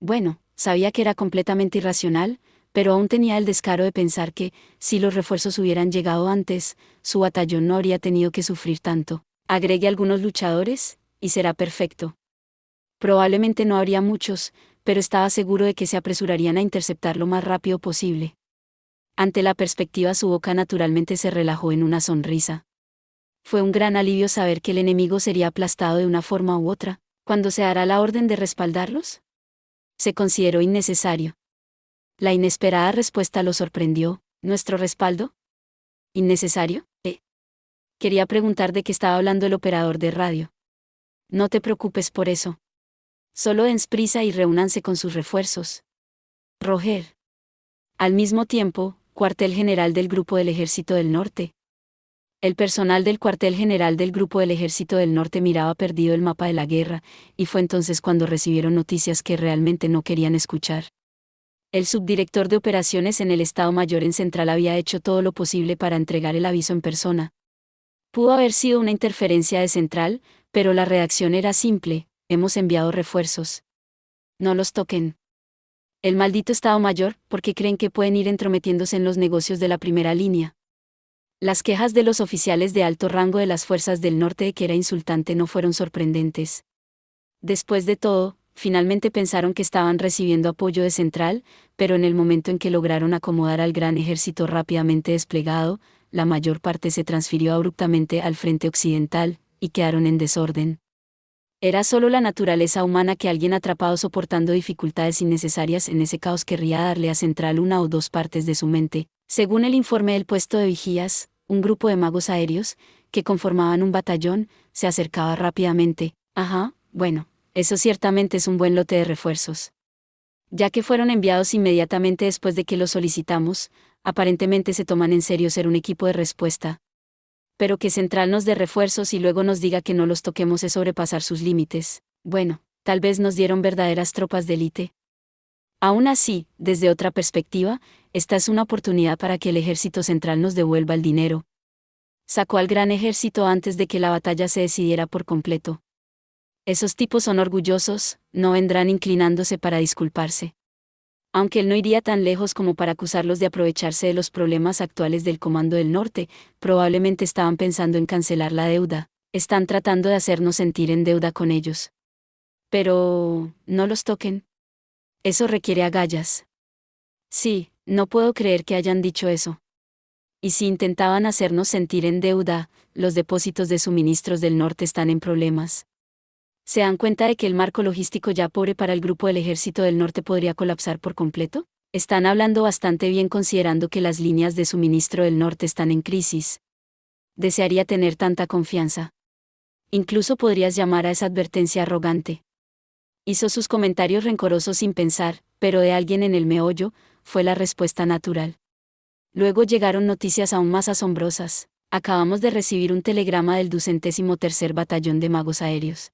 Bueno, sabía que era completamente irracional, pero aún tenía el descaro de pensar que, si los refuerzos hubieran llegado antes, su batallón no habría tenido que sufrir tanto. Agregue algunos luchadores, y será perfecto. Probablemente no habría muchos, pero estaba seguro de que se apresurarían a interceptar lo más rápido posible. Ante la perspectiva su boca naturalmente se relajó en una sonrisa. Fue un gran alivio saber que el enemigo sería aplastado de una forma u otra. ¿Cuándo se dará la orden de respaldarlos? Se consideró innecesario. La inesperada respuesta lo sorprendió. ¿Nuestro respaldo? ¿Innecesario? Quería preguntar de qué estaba hablando el operador de radio. No te preocupes por eso. Solo den prisa y reúnanse con sus refuerzos. Roger. Al mismo tiempo, cuartel general del Grupo del Ejército del Norte. El personal del cuartel general del Grupo del Ejército del Norte miraba perdido el mapa de la guerra, y fue entonces cuando recibieron noticias que realmente no querían escuchar. El subdirector de operaciones en el Estado Mayor en Central había hecho todo lo posible para entregar el aviso en persona. Pudo haber sido una interferencia de Central, pero la reacción era simple: hemos enviado refuerzos. No los toquen. El maldito Estado Mayor, ¿por qué creen que pueden ir entrometiéndose en los negocios de la primera línea? Las quejas de los oficiales de alto rango de las fuerzas del norte de que era insultante no fueron sorprendentes. Después de todo, finalmente pensaron que estaban recibiendo apoyo de Central, pero en el momento en que lograron acomodar al gran ejército rápidamente desplegado, la mayor parte se transfirió abruptamente al frente occidental, y quedaron en desorden. Era solo la naturaleza humana que alguien atrapado soportando dificultades innecesarias en ese caos querría darle a Central una o dos partes de su mente. Según el informe del puesto de vigías, un grupo de magos aéreos, que conformaban un batallón, se acercaba rápidamente. Bueno, eso ciertamente es un buen lote de refuerzos. Ya que fueron enviados inmediatamente después de que los solicitamos, aparentemente se toman en serio ser un equipo de respuesta. Pero que Central nos dé refuerzos y luego nos diga que no los toquemos es sobrepasar sus límites. Bueno, tal vez nos dieron verdaderas tropas de élite. Aún así, desde otra perspectiva, esta es una oportunidad para que el ejército central nos devuelva el dinero. Sacó al gran ejército antes de que la batalla se decidiera por completo. Esos tipos son orgullosos, no vendrán inclinándose para disculparse. Aunque él no iría tan lejos como para acusarlos de aprovecharse de los problemas actuales del Comando del Norte, probablemente estaban pensando en cancelar la deuda. Están tratando de hacernos sentir en deuda con ellos. Pero, no los toquen. Eso requiere agallas. Sí, no puedo creer que hayan dicho eso. Y si intentaban hacernos sentir en deuda, los depósitos de suministros del norte están en problemas. ¿Se dan cuenta de que el marco logístico ya pobre para el grupo del Ejército del Norte podría colapsar por completo? Están hablando bastante bien considerando que las líneas de suministro del norte están en crisis. Desearía tener tanta confianza. Incluso podrías llamar a esa advertencia arrogante. Hizo sus comentarios rencorosos sin pensar, pero de alguien en el meollo, fue la respuesta natural. Luego llegaron noticias aún más asombrosas. Acabamos de recibir un telegrama del 203º Batallón de Magos Aéreos.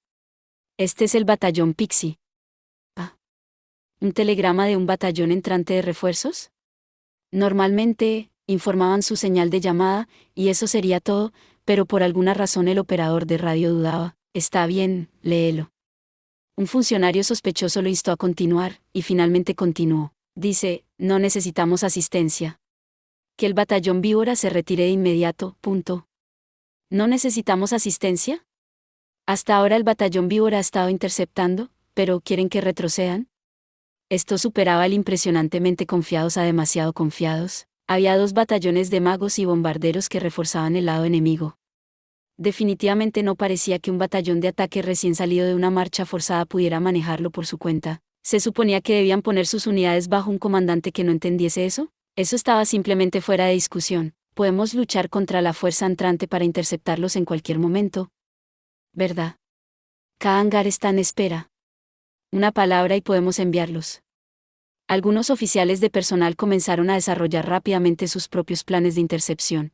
Este es el batallón Pixie. ¿Un telegrama de un batallón entrante de refuerzos? Normalmente, informaban su señal de llamada, y eso sería todo, pero por alguna razón el operador de radio dudaba. Está bien, léelo. Un funcionario sospechoso lo instó a continuar, y finalmente continuó. Dice, no necesitamos asistencia. Que el batallón Víbora se retire de inmediato, punto. ¿No necesitamos asistencia? Hasta ahora el batallón Víbora ha estado interceptando, pero ¿quieren que retrocedan? Esto superaba el impresionantemente confiados a demasiado confiados. Había 2 batallones de magos y bombarderos que reforzaban el lado enemigo. Definitivamente no parecía que un batallón de ataque recién salido de una marcha forzada pudiera manejarlo por su cuenta. ¿Se suponía que debían poner sus unidades bajo un comandante que no entendiese eso? Eso estaba simplemente fuera de discusión. Podemos luchar contra la fuerza entrante para interceptarlos en cualquier momento. ¿Verdad? Cada hangar está en espera. Una palabra y podemos enviarlos. Algunos oficiales de personal comenzaron a desarrollar rápidamente sus propios planes de intercepción.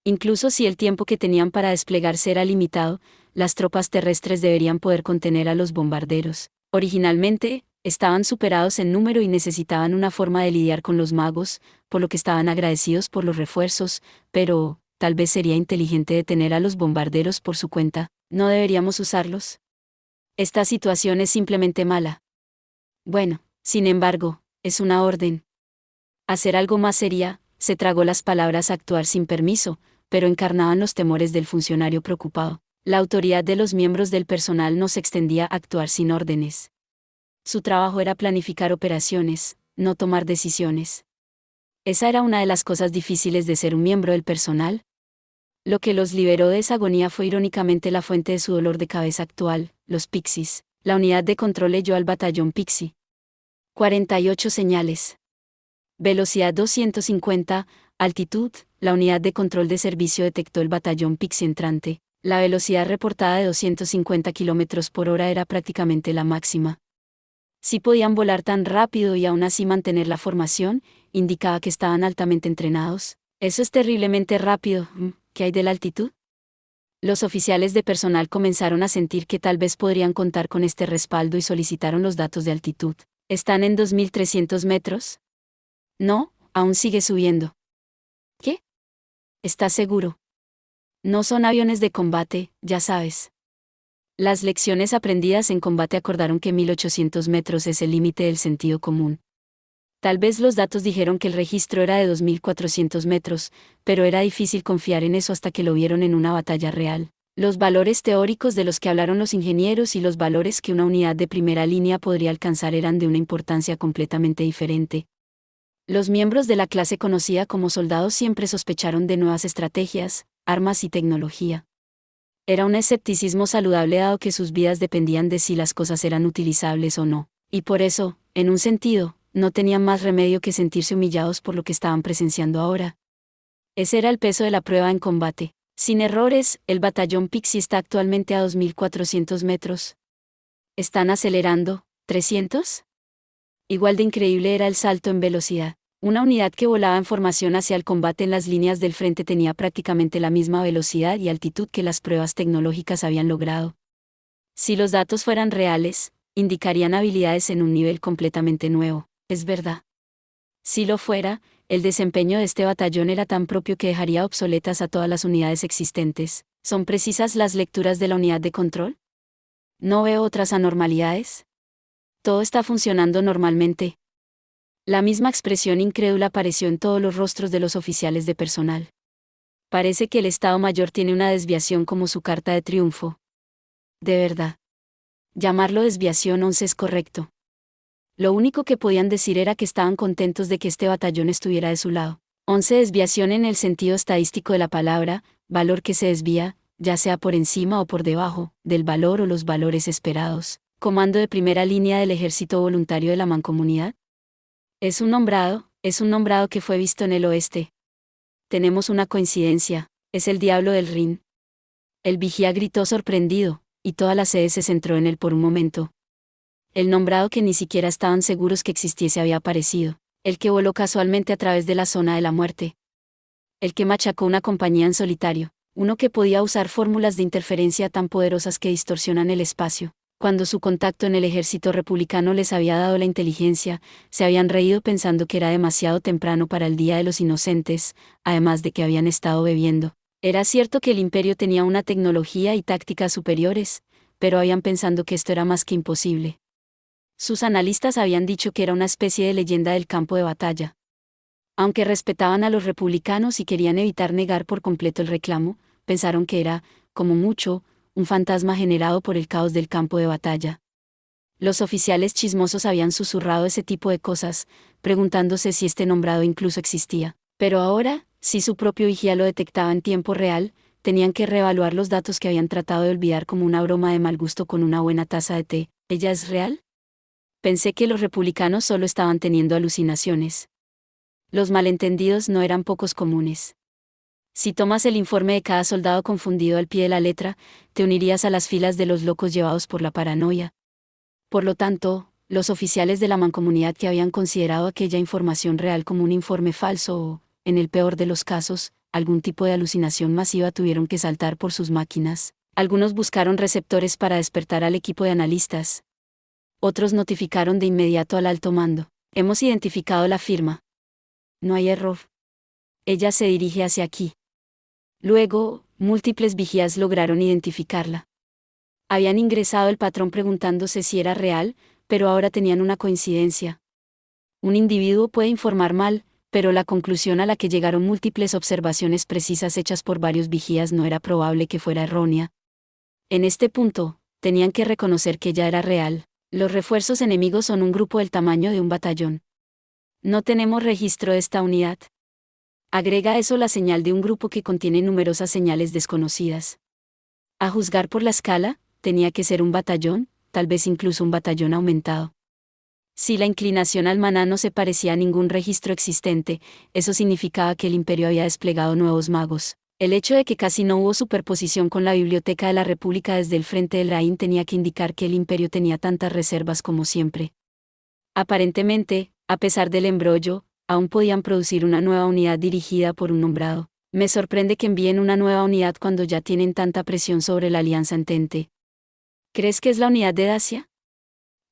Incluso si el tiempo que tenían para desplegarse era limitado, las tropas terrestres deberían poder contener a los bombarderos. Originalmente, estaban superados en número y necesitaban una forma de lidiar con los magos, por lo que estaban agradecidos por los refuerzos, pero, tal vez sería inteligente detener a los bombarderos por su cuenta. ¿No deberíamos usarlos? Esta situación es simplemente mala. Bueno, sin embargo, es una orden. Hacer algo más sería, se tragó las palabras actuar sin permiso, pero encarnaban los temores del funcionario preocupado. La autoridad de los miembros del personal no se extendía a actuar sin órdenes. Su trabajo era planificar operaciones, no tomar decisiones. Esa era una de las cosas difíciles de ser un miembro del personal. Lo que los liberó de esa agonía fue irónicamente la fuente de su dolor de cabeza actual, los Pixies. La unidad de control leyó al batallón Pixie. 48 señales. Velocidad 250, altitud, la unidad de control de servicio detectó el batallón Pixie entrante. La velocidad reportada de 250 km por hora era prácticamente la máxima. Si podían volar tan rápido y aún así mantener la formación, indicaba que estaban altamente entrenados. Eso es terriblemente rápido. ¿Qué hay de la altitud? Los oficiales de personal comenzaron a sentir que tal vez podrían contar con este respaldo y solicitaron los datos de altitud. ¿Están en 2.300 metros? No, aún sigue subiendo. ¿Qué? ¿Estás seguro? No son aviones de combate, ya sabes. Las lecciones aprendidas en combate acordaron que 1.800 metros es el límite del sentido común. Tal vez los datos dijeron que el registro era de 2.400 metros, pero era difícil confiar en eso hasta que lo vieron en una batalla real. Los valores teóricos de los que hablaron los ingenieros y los valores que una unidad de primera línea podría alcanzar eran de una importancia completamente diferente. Los miembros de la clase conocida como soldados siempre sospecharon de nuevas estrategias, armas y tecnología. Era un escepticismo saludable dado que sus vidas dependían de si las cosas eran utilizables o no, y por eso, en un sentido, no tenían más remedio que sentirse humillados por lo que estaban presenciando ahora. Ese era el peso de la prueba en combate. Sin errores, el batallón Pixie está actualmente a 2.400 metros. ¿Están acelerando? ¿300? Igual de increíble era el salto en velocidad. Una unidad que volaba en formación hacia el combate en las líneas del frente tenía prácticamente la misma velocidad y altitud que las pruebas tecnológicas habían logrado. Si los datos fueran reales, indicarían habilidades en un nivel completamente nuevo, es verdad. Si lo fuera, el desempeño de este batallón era tan propio que dejaría obsoletas a todas las unidades existentes. ¿Son precisas las lecturas de la unidad de control? ¿No veo otras anormalidades? Todo está funcionando normalmente. La misma expresión incrédula apareció en todos los rostros de los oficiales de personal. Parece que el Estado Mayor tiene una desviación como su carta de triunfo. De verdad. Llamarlo desviación 11 es correcto. Lo único que podían decir era que estaban contentos de que este batallón estuviera de su lado. 11 desviación en el sentido estadístico de la palabra, valor que se desvía, ya sea por encima o por debajo, del valor o los valores esperados. Comando de primera línea del Ejército Voluntario de la Mancomunidad. Es un nombrado que fue visto en el oeste. Tenemos una coincidencia, es el diablo del Rin. El vigía gritó sorprendido, y toda la sede se centró en él por un momento. El nombrado que ni siquiera estaban seguros que existiese había aparecido, el que voló casualmente a través de la zona de la muerte. El que machacó una compañía en solitario, uno que podía usar fórmulas de interferencia tan poderosas que distorsionan el espacio. Cuando su contacto en el ejército republicano les había dado la inteligencia, se habían reído pensando que era demasiado temprano para el Día de los Inocentes, además de que habían estado bebiendo. Era cierto que el imperio tenía una tecnología y tácticas superiores, pero habían pensado que esto era más que imposible. Sus analistas habían dicho que era una especie de leyenda del campo de batalla. Aunque respetaban a los republicanos y querían evitar negar por completo el reclamo, pensaron que era, como mucho, un fantasma generado por el caos del campo de batalla. Los oficiales chismosos habían susurrado ese tipo de cosas, preguntándose si este nombrado incluso existía. Pero ahora, si su propio vigía lo detectaba en tiempo real, tenían que reevaluar los datos que habían tratado de olvidar como una broma de mal gusto con una buena taza de té. ¿Ella es real? Pensé que los republicanos solo estaban teniendo alucinaciones. Los malentendidos no eran pocos comunes. Si tomas el informe de cada soldado confundido al pie de la letra, te unirías a las filas de los locos llevados por la paranoia. Por lo tanto, los oficiales de la mancomunidad que habían considerado aquella información real como un informe falso o, en el peor de los casos, algún tipo de alucinación masiva tuvieron que saltar por sus máquinas. Algunos buscaron receptores para despertar al equipo de analistas. Otros notificaron de inmediato al alto mando. Hemos identificado la firma. No hay error. Ella se dirige hacia aquí. Luego, múltiples vigías lograron identificarla. Habían ingresado el patrón preguntándose si era real, pero ahora tenían una coincidencia. Un individuo puede informar mal, pero la conclusión a la que llegaron múltiples observaciones precisas hechas por varios vigías no era probable que fuera errónea. En este punto, tenían que reconocer que ya era real. Los refuerzos enemigos son un grupo del tamaño de un batallón. No tenemos registro de esta unidad. Agrega a eso la señal de un grupo que contiene numerosas señales desconocidas. A juzgar por la escala, tenía que ser un batallón, tal vez incluso un batallón aumentado. Si la inclinación al maná no se parecía a ningún registro existente, eso significaba que el imperio había desplegado nuevos magos. El hecho de que casi no hubo superposición con la Biblioteca de la República desde el frente del Rain tenía que indicar que el imperio tenía tantas reservas como siempre. Aparentemente, a pesar del embrollo, aún podían producir una nueva unidad dirigida por un nombrado. Me sorprende que envíen una nueva unidad cuando ya tienen tanta presión sobre la Alianza Entente. ¿Crees que es la unidad de Dacia?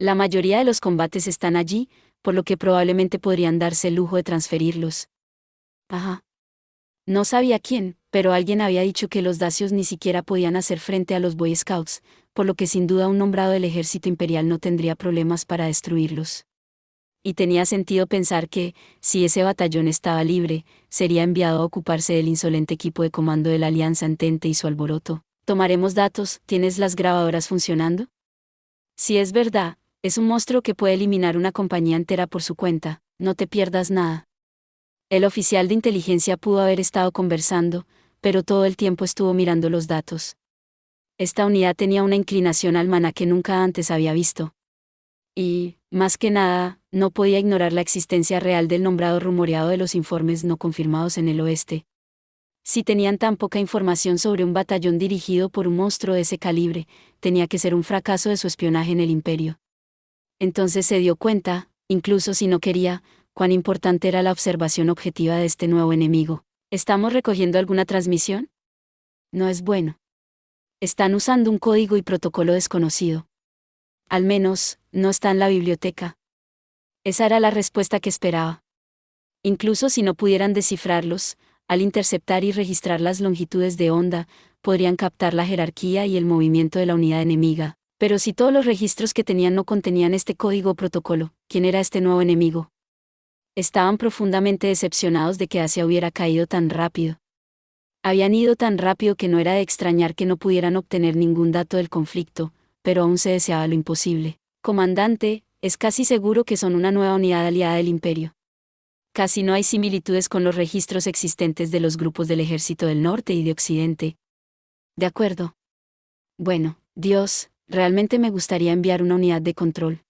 La mayoría de los combates están allí, por lo que probablemente podrían darse el lujo de transferirlos. Ajá. No sabía quién, pero alguien había dicho que los dacios ni siquiera podían hacer frente a los Boy Scouts, por lo que sin duda un nombrado del ejército imperial no tendría problemas para destruirlos. Y tenía sentido pensar que, si ese batallón estaba libre, sería enviado a ocuparse del insolente equipo de comando de la Alianza Entente y su alboroto. Tomaremos datos. ¿Tienes las grabadoras funcionando? Si es verdad, es un monstruo que puede eliminar una compañía entera por su cuenta. No te pierdas nada. El oficial de inteligencia pudo haber estado conversando, pero todo el tiempo estuvo mirando los datos. Esta unidad tenía una inclinación al maná que nunca antes había visto. Y, más que nada, no podía ignorar la existencia real del nombrado rumoreado de los informes no confirmados en el oeste. Si tenían tan poca información sobre un batallón dirigido por un monstruo de ese calibre, tenía que ser un fracaso de su espionaje en el imperio. Entonces se dio cuenta, incluso si no quería, cuán importante era la observación objetiva de este nuevo enemigo. ¿Estamos recogiendo alguna transmisión? No es bueno. Están usando un código y protocolo desconocido. Al menos, no está en la biblioteca. Esa era la respuesta que esperaba. Incluso si no pudieran descifrarlos, al interceptar y registrar las longitudes de onda, podrían captar la jerarquía y el movimiento de la unidad enemiga. Pero si todos los registros que tenían no contenían este código o protocolo, ¿quién era este nuevo enemigo? Estaban profundamente decepcionados de que Asia hubiera caído tan rápido. Habían ido tan rápido que no era de extrañar que no pudieran obtener ningún dato del conflicto, pero aún se deseaba lo imposible. Comandante, es casi seguro que son una nueva unidad aliada del Imperio. Casi no hay similitudes con los registros existentes de los grupos del Ejército del Norte y de Occidente. De acuerdo. Bueno, Dios, realmente me gustaría enviar una unidad de control.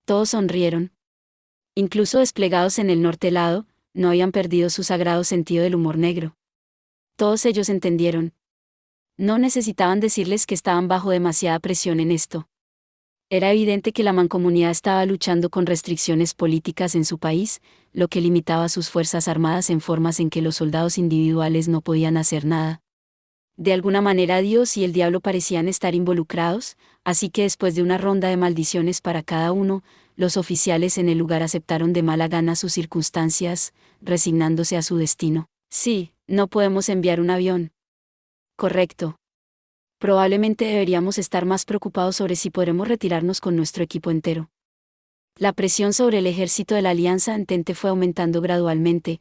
Todos sonrieron. Incluso desplegados en el norte helado, no habían perdido su sagrado sentido del humor negro. Todos ellos entendieron. No necesitaban decirles que estaban bajo demasiada presión en esto. Era evidente que la mancomunidad estaba luchando con restricciones políticas en su país, lo que limitaba sus fuerzas armadas en formas en que los soldados individuales no podían hacer nada. De alguna manera Dios y el diablo parecían estar involucrados, así que después de una ronda de maldiciones para cada uno, los oficiales en el lugar aceptaron de mala gana sus circunstancias, resignándose a su destino. Sí, no podemos enviar un avión. Correcto. Probablemente deberíamos estar más preocupados sobre si podremos retirarnos con nuestro equipo entero. La presión sobre el ejército de la Alianza Entente fue aumentando gradualmente.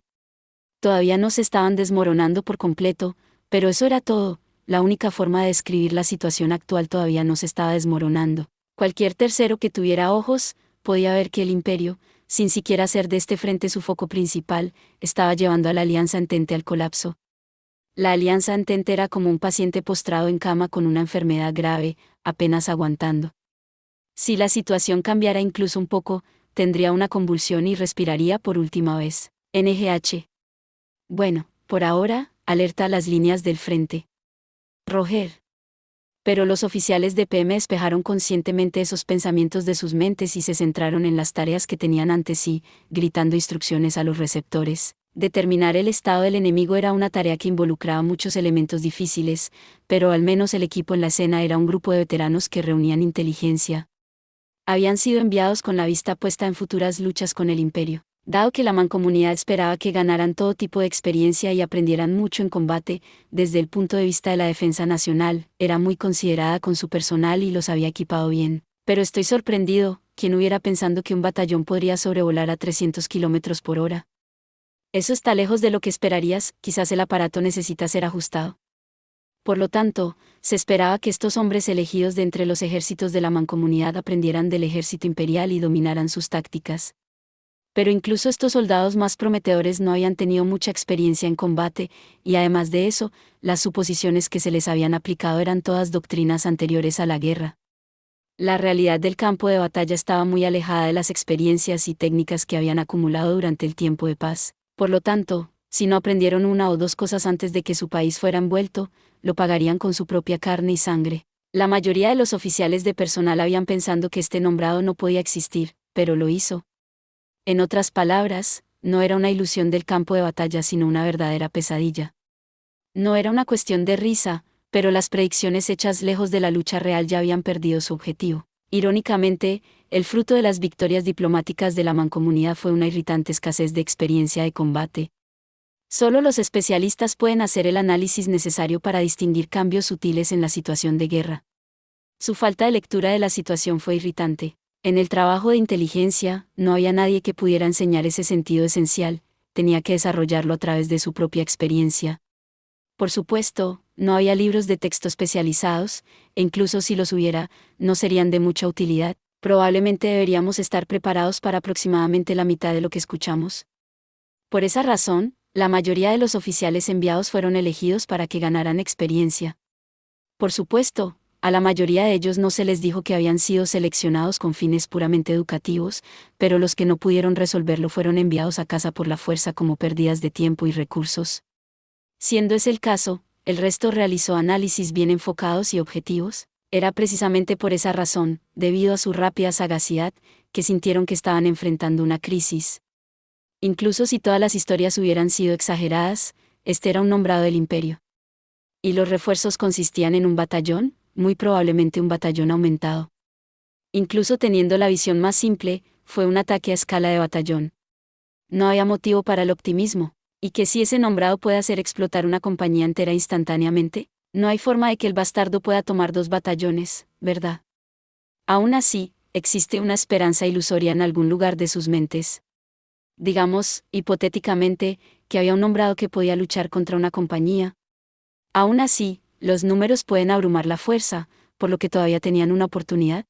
Todavía no se estaban desmoronando por completo, pero eso era todo. La única forma de describir la situación actual todavía no se estaba desmoronando. Cualquier tercero que tuviera ojos, podía ver que el Imperio, sin siquiera hacer de este frente su foco principal, estaba llevando a la Alianza Entente al colapso. La Alianza Entente era como un paciente postrado en cama con una enfermedad grave, apenas aguantando. Si la situación cambiara incluso un poco, tendría una convulsión y respiraría por última vez. NGH. Bueno, por ahora, alerta a las líneas del frente. Roger. Pero los oficiales de PM despejaron conscientemente esos pensamientos de sus mentes y se centraron en las tareas que tenían ante sí, gritando instrucciones a los receptores. Determinar el estado del enemigo era una tarea que involucraba muchos elementos difíciles, pero al menos el equipo en la escena era un grupo de veteranos que reunían inteligencia. Habían sido enviados con la vista puesta en futuras luchas con el Imperio. Dado que la mancomunidad esperaba que ganaran todo tipo de experiencia y aprendieran mucho en combate, desde el punto de vista de la defensa nacional, era muy considerada con su personal y los había equipado bien. Pero estoy sorprendido, ¿quién hubiera pensado que un batallón podría sobrevolar a 300 km/h? Eso está lejos de lo que esperarías, quizás el aparato necesita ser ajustado. Por lo tanto, se esperaba que estos hombres elegidos de entre los ejércitos de la mancomunidad aprendieran del ejército imperial y dominaran sus tácticas. Pero incluso estos soldados más prometedores no habían tenido mucha experiencia en combate, y además de eso, las suposiciones que se les habían aplicado eran todas doctrinas anteriores a la guerra. La realidad del campo de batalla estaba muy alejada de las experiencias y técnicas que habían acumulado durante el tiempo de paz. Por lo tanto, si no aprendieron una o dos cosas antes de que su país fuera envuelto, lo pagarían con su propia carne y sangre. La mayoría de los oficiales de personal habían pensado que este nombrado no podía existir, pero lo hizo. En otras palabras, no era una ilusión del campo de batalla sino una verdadera pesadilla. No era una cuestión de risa, pero las predicciones hechas lejos de la lucha real ya habían perdido su objetivo. Irónicamente, el fruto de las victorias diplomáticas de la mancomunidad fue una irritante escasez de experiencia de combate. Solo los especialistas pueden hacer el análisis necesario para distinguir cambios sutiles en la situación de guerra. Su falta de lectura de la situación fue irritante. En el trabajo de inteligencia, no había nadie que pudiera enseñar ese sentido esencial, tenía que desarrollarlo a través de su propia experiencia. Por supuesto, no había libros de texto especializados, e incluso si los hubiera, no serían de mucha utilidad. Probablemente deberíamos estar preparados para aproximadamente la mitad de lo que escuchamos. Por esa razón, la mayoría de los oficiales enviados fueron elegidos para que ganaran experiencia. Por supuesto, a la mayoría de ellos no se les dijo que habían sido seleccionados con fines puramente educativos, pero los que no pudieron resolverlo fueron enviados a casa por la fuerza como pérdidas de tiempo y recursos. Siendo ese el caso, el resto realizó análisis bien enfocados y objetivos. Era precisamente por esa razón, debido a su rápida sagacidad, que sintieron que estaban enfrentando una crisis. Incluso si todas las historias hubieran sido exageradas, este era un nombrado del imperio. ¿Y los refuerzos consistían en un batallón? Muy probablemente un batallón aumentado. Incluso teniendo la visión más simple, fue un ataque a escala de batallón. No había motivo para el optimismo, y que si ese nombrado puede hacer explotar una compañía entera instantáneamente, no hay forma de que el bastardo pueda tomar 2 batallones, ¿verdad? Aún así, existe una esperanza ilusoria en algún lugar de sus mentes. Digamos, hipotéticamente, que había un nombrado que podía luchar contra una compañía. Aún así, los números pueden abrumar la fuerza, por lo que todavía tenían una oportunidad.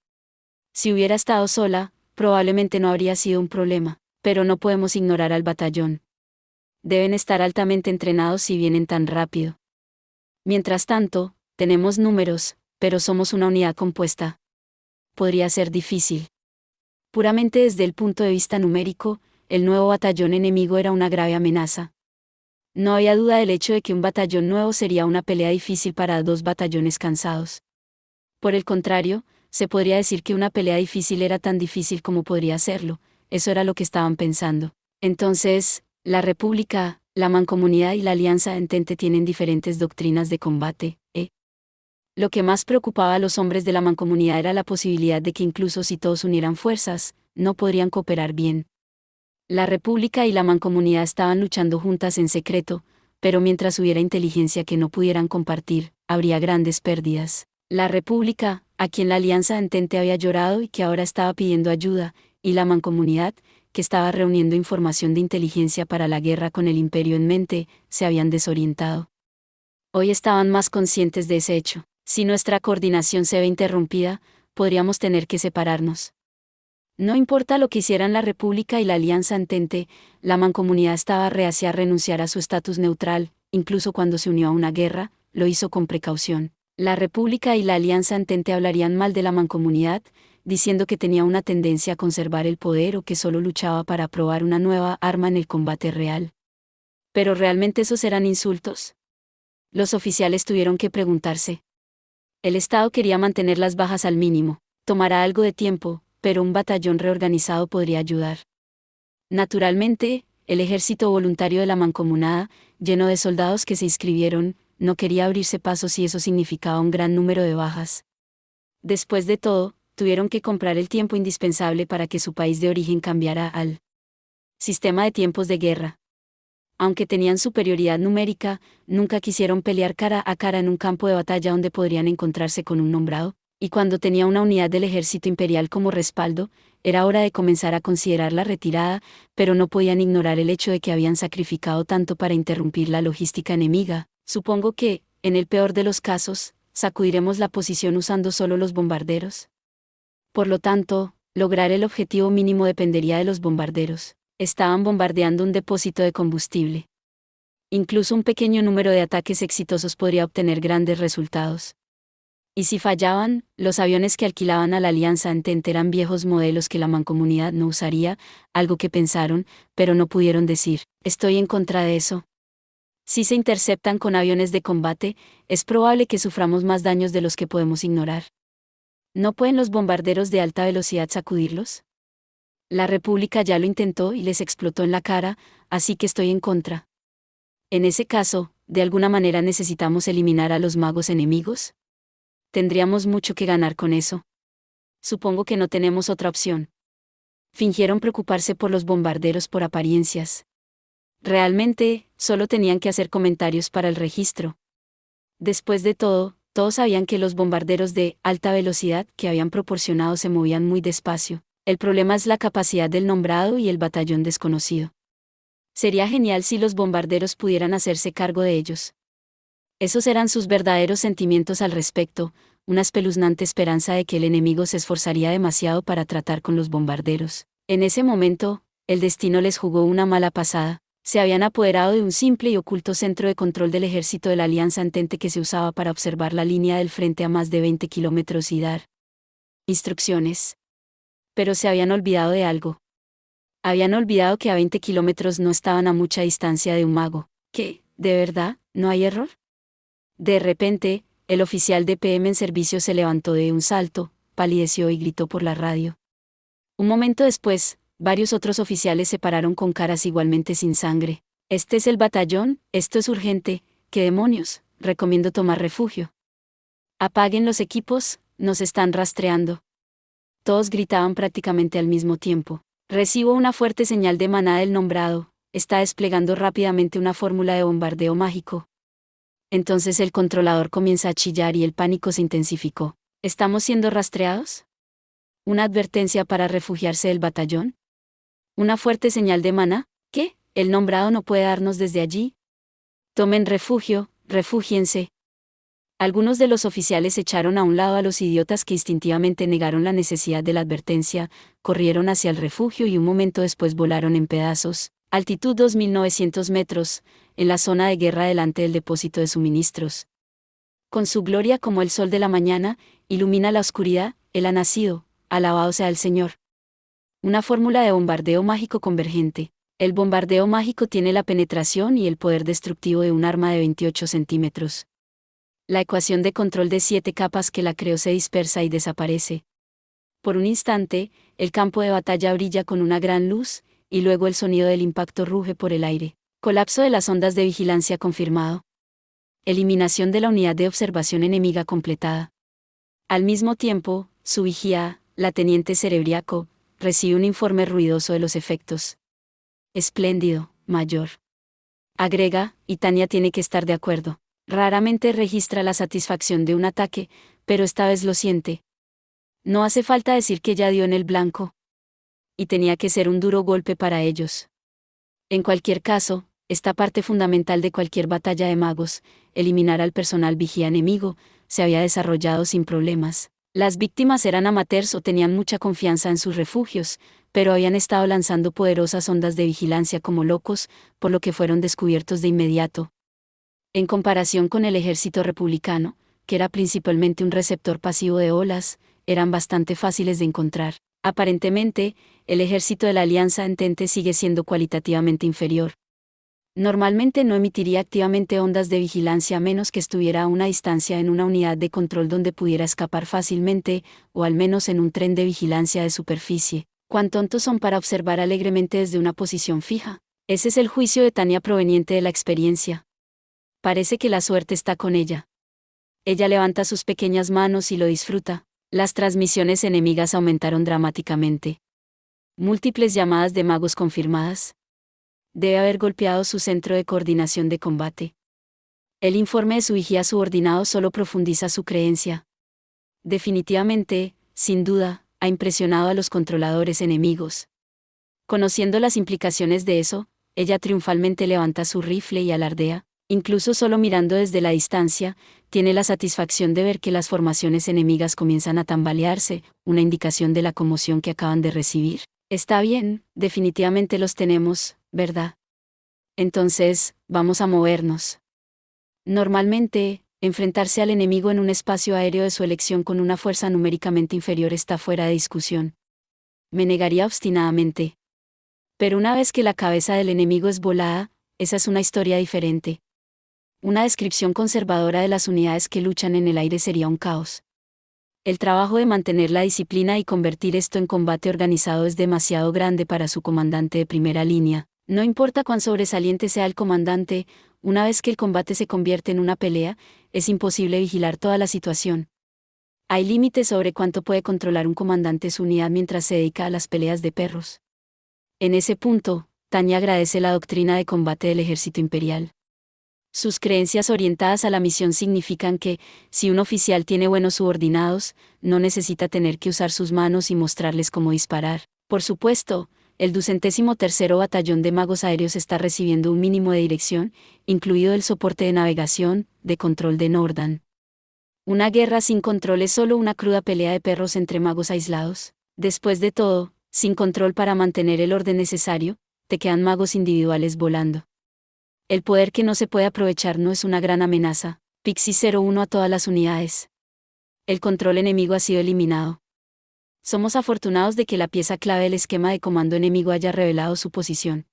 Si hubiera estado sola, probablemente no habría sido un problema, pero no podemos ignorar al batallón. Deben estar altamente entrenados si vienen tan rápido. Mientras tanto, tenemos números, pero somos una unidad compuesta. Podría ser difícil. Puramente desde el punto de vista numérico, el nuevo batallón enemigo era una grave amenaza. No había duda del hecho de que un batallón nuevo sería una pelea difícil para 2 batallones cansados. Por el contrario, se podría decir que una pelea difícil era tan difícil como podría serlo, eso era lo que estaban pensando. Entonces, la República, la Mancomunidad y la Alianza Entente tienen diferentes doctrinas de combate, Lo que más preocupaba a los hombres de la Mancomunidad era la posibilidad de que incluso si todos unieran fuerzas, no podrían cooperar bien. La República y la Mancomunidad estaban luchando juntas en secreto, pero mientras hubiera inteligencia que no pudieran compartir, habría grandes pérdidas. La República, a quien la Alianza Entente había llorado y que ahora estaba pidiendo ayuda, y la Mancomunidad, que estaba reuniendo información de inteligencia para la guerra con el Imperio en mente, se habían desorientado. Hoy estaban más conscientes de ese hecho. Si nuestra coordinación se ve interrumpida, podríamos tener que separarnos. No importa lo que hicieran la República y la Alianza Entente, la Mancomunidad estaba reacia a renunciar a su estatus neutral, incluso cuando se unió a una guerra, lo hizo con precaución. La República y la Alianza Entente hablarían mal de la Mancomunidad, diciendo que tenía una tendencia a conservar el poder o que solo luchaba para probar una nueva arma en el combate real. ¿Pero realmente esos eran insultos? Los oficiales tuvieron que preguntarse. El Estado quería mantener las bajas al mínimo. Tomará algo de tiempo, pero un batallón reorganizado podría ayudar. Naturalmente, el ejército voluntario de la mancomunada, lleno de soldados que se inscribieron, no quería abrirse paso si eso significaba un gran número de bajas. Después de todo, tuvieron que comprar el tiempo indispensable para que su país de origen cambiara al sistema de tiempos de guerra. Aunque tenían superioridad numérica, nunca quisieron pelear cara a cara en un campo de batalla donde podrían encontrarse con un nombrado. Y cuando tenía una unidad del ejército imperial como respaldo, era hora de comenzar a considerar la retirada, pero no podían ignorar el hecho de que habían sacrificado tanto para interrumpir la logística enemiga. Supongo que, en el peor de los casos, sacudiremos la posición usando solo los bombarderos. Por lo tanto, lograr el objetivo mínimo dependería de los bombarderos. Estaban bombardeando un depósito de combustible. Incluso un pequeño número de ataques exitosos podría obtener grandes resultados. Y si fallaban, los aviones que alquilaban a la Alianza Entente eran viejos modelos que la mancomunidad no usaría, algo que pensaron, pero no pudieron decir. Estoy en contra de eso. Si se interceptan con aviones de combate, es probable que suframos más daños de los que podemos ignorar. ¿No pueden los bombarderos de alta velocidad sacudirlos? La República ya lo intentó y les explotó en la cara, así que estoy en contra. En ese caso, ¿de alguna manera necesitamos eliminar a los magos enemigos? Tendríamos mucho que ganar con eso. Supongo que no tenemos otra opción. Fingieron preocuparse por los bombarderos por apariencias. Realmente, solo tenían que hacer comentarios para el registro. Después de todo, todos sabían que los bombarderos de alta velocidad que habían proporcionado se movían muy despacio. El problema es la capacidad del nombrado y el batallón desconocido. Sería genial si los bombarderos pudieran hacerse cargo de ellos. Esos eran sus verdaderos sentimientos al respecto, una espeluznante esperanza de que el enemigo se esforzaría demasiado para tratar con los bombarderos. En ese momento, el destino les jugó una mala pasada. Se habían apoderado de un simple y oculto centro de control del ejército de la Alianza Entente que se usaba para observar la línea del frente a más de 20 kilómetros y dar instrucciones. Pero se habían olvidado de algo. Habían olvidado que a 20 kilómetros no estaban a mucha distancia de un mago. ¿Qué? ¿De verdad? ¿No hay error? De repente, el oficial de PM en servicio se levantó de un salto, palideció y gritó por la radio. Un momento después, varios otros oficiales se pararon con caras igualmente sin sangre. Este es el batallón, esto es urgente, ¿qué demonios? Recomiendo tomar refugio. Apaguen los equipos, nos están rastreando. Todos gritaban prácticamente al mismo tiempo. Recibo una fuerte señal de maná del nombrado, está desplegando rápidamente una fórmula de bombardeo mágico. Entonces el controlador comienza a chillar y el pánico se intensificó. ¿Estamos siendo rastreados? ¿Una advertencia para refugiarse del batallón? ¿Una fuerte señal de maná? ¿Qué? ¿El nombrado no puede darnos desde allí? Tomen refugio, refúgiense. Algunos de los oficiales echaron a un lado a los idiotas que instintivamente negaron la necesidad de la advertencia, corrieron hacia el refugio y un momento después volaron en pedazos, altitud 2.900 metros, en la zona de guerra delante del depósito de suministros. Con su gloria como el sol de la mañana, ilumina la oscuridad, él ha nacido, alabado sea el Señor. Una fórmula de bombardeo mágico convergente. El bombardeo mágico tiene la penetración y el poder destructivo de un arma de 28 centímetros. La ecuación de control de 7 capas que la creó se dispersa y desaparece. Por un instante, el campo de batalla brilla con una gran luz, y luego el sonido del impacto ruge por el aire. Colapso de las ondas de vigilancia confirmado. Eliminación de la unidad de observación enemiga completada. Al mismo tiempo, su vigía, la teniente Cerebriaco, recibe un informe ruidoso de los efectos. Espléndido, mayor. Agrega, y Tania tiene que estar de acuerdo. Raramente registra la satisfacción de un ataque, pero esta vez lo siente. No hace falta decir que ya dio en el blanco. Y tenía que ser un duro golpe para ellos. En cualquier caso, esta parte fundamental de cualquier batalla de magos, eliminar al personal vigía enemigo, se había desarrollado sin problemas. Las víctimas eran amateurs o tenían mucha confianza en sus refugios, pero habían estado lanzando poderosas ondas de vigilancia como locos, por lo que fueron descubiertos de inmediato. En comparación con el ejército republicano, que era principalmente un receptor pasivo de olas, eran bastante fáciles de encontrar. Aparentemente, el ejército de la Alianza Entente sigue siendo cualitativamente inferior. Normalmente no emitiría activamente ondas de vigilancia a menos que estuviera a una distancia en una unidad de control donde pudiera escapar fácilmente, o al menos en un tren de vigilancia de superficie. ¿Cuán tontos son para observar alegremente desde una posición fija? Ese es el juicio de Tania proveniente de la experiencia. Parece que la suerte está con ella. Ella levanta sus pequeñas manos y lo disfruta. Las transmisiones enemigas aumentaron dramáticamente. Múltiples llamadas de magos confirmadas. Debe haber golpeado su centro de coordinación de combate. El informe de su vigía subordinado solo profundiza su creencia. Definitivamente, sin duda, ha impresionado a los controladores enemigos. Conociendo las implicaciones de eso, ella triunfalmente levanta su rifle y alardea, incluso solo mirando desde la distancia, tiene la satisfacción de ver que las formaciones enemigas comienzan a tambalearse, una indicación de la conmoción que acaban de recibir. Está bien, definitivamente los tenemos, ¿verdad? Entonces, vamos a movernos. Normalmente, enfrentarse al enemigo en un espacio aéreo de su elección con una fuerza numéricamente inferior está fuera de discusión. Me negaría obstinadamente. Pero una vez que la cabeza del enemigo es volada, esa es una historia diferente. Una descripción conservadora de las unidades que luchan en el aire sería un caos. El trabajo de mantener la disciplina y convertir esto en combate organizado es demasiado grande para su comandante de primera línea. No importa cuán sobresaliente sea el comandante, una vez que el combate se convierte en una pelea, es imposible vigilar toda la situación. Hay límites sobre cuánto puede controlar un comandante su unidad mientras se dedica a las peleas de perros. En ese punto, Tanya agradece la doctrina de combate del ejército imperial. Sus creencias orientadas a la misión significan que, si un oficial tiene buenos subordinados, no necesita tener que usar sus manos y mostrarles cómo disparar. Por supuesto, el 203º Batallón de Magos Aéreos está recibiendo un mínimo de dirección, incluido el soporte de navegación, de control de Nordan. Una guerra sin control es solo una cruda pelea de perros entre magos aislados. Después de todo, sin control para mantener el orden necesario, te quedan magos individuales volando. El poder que no se puede aprovechar no es una gran amenaza. Pixie 01 a todas las unidades. El control enemigo ha sido eliminado. Somos afortunados de que la pieza clave del esquema de comando enemigo haya revelado su posición.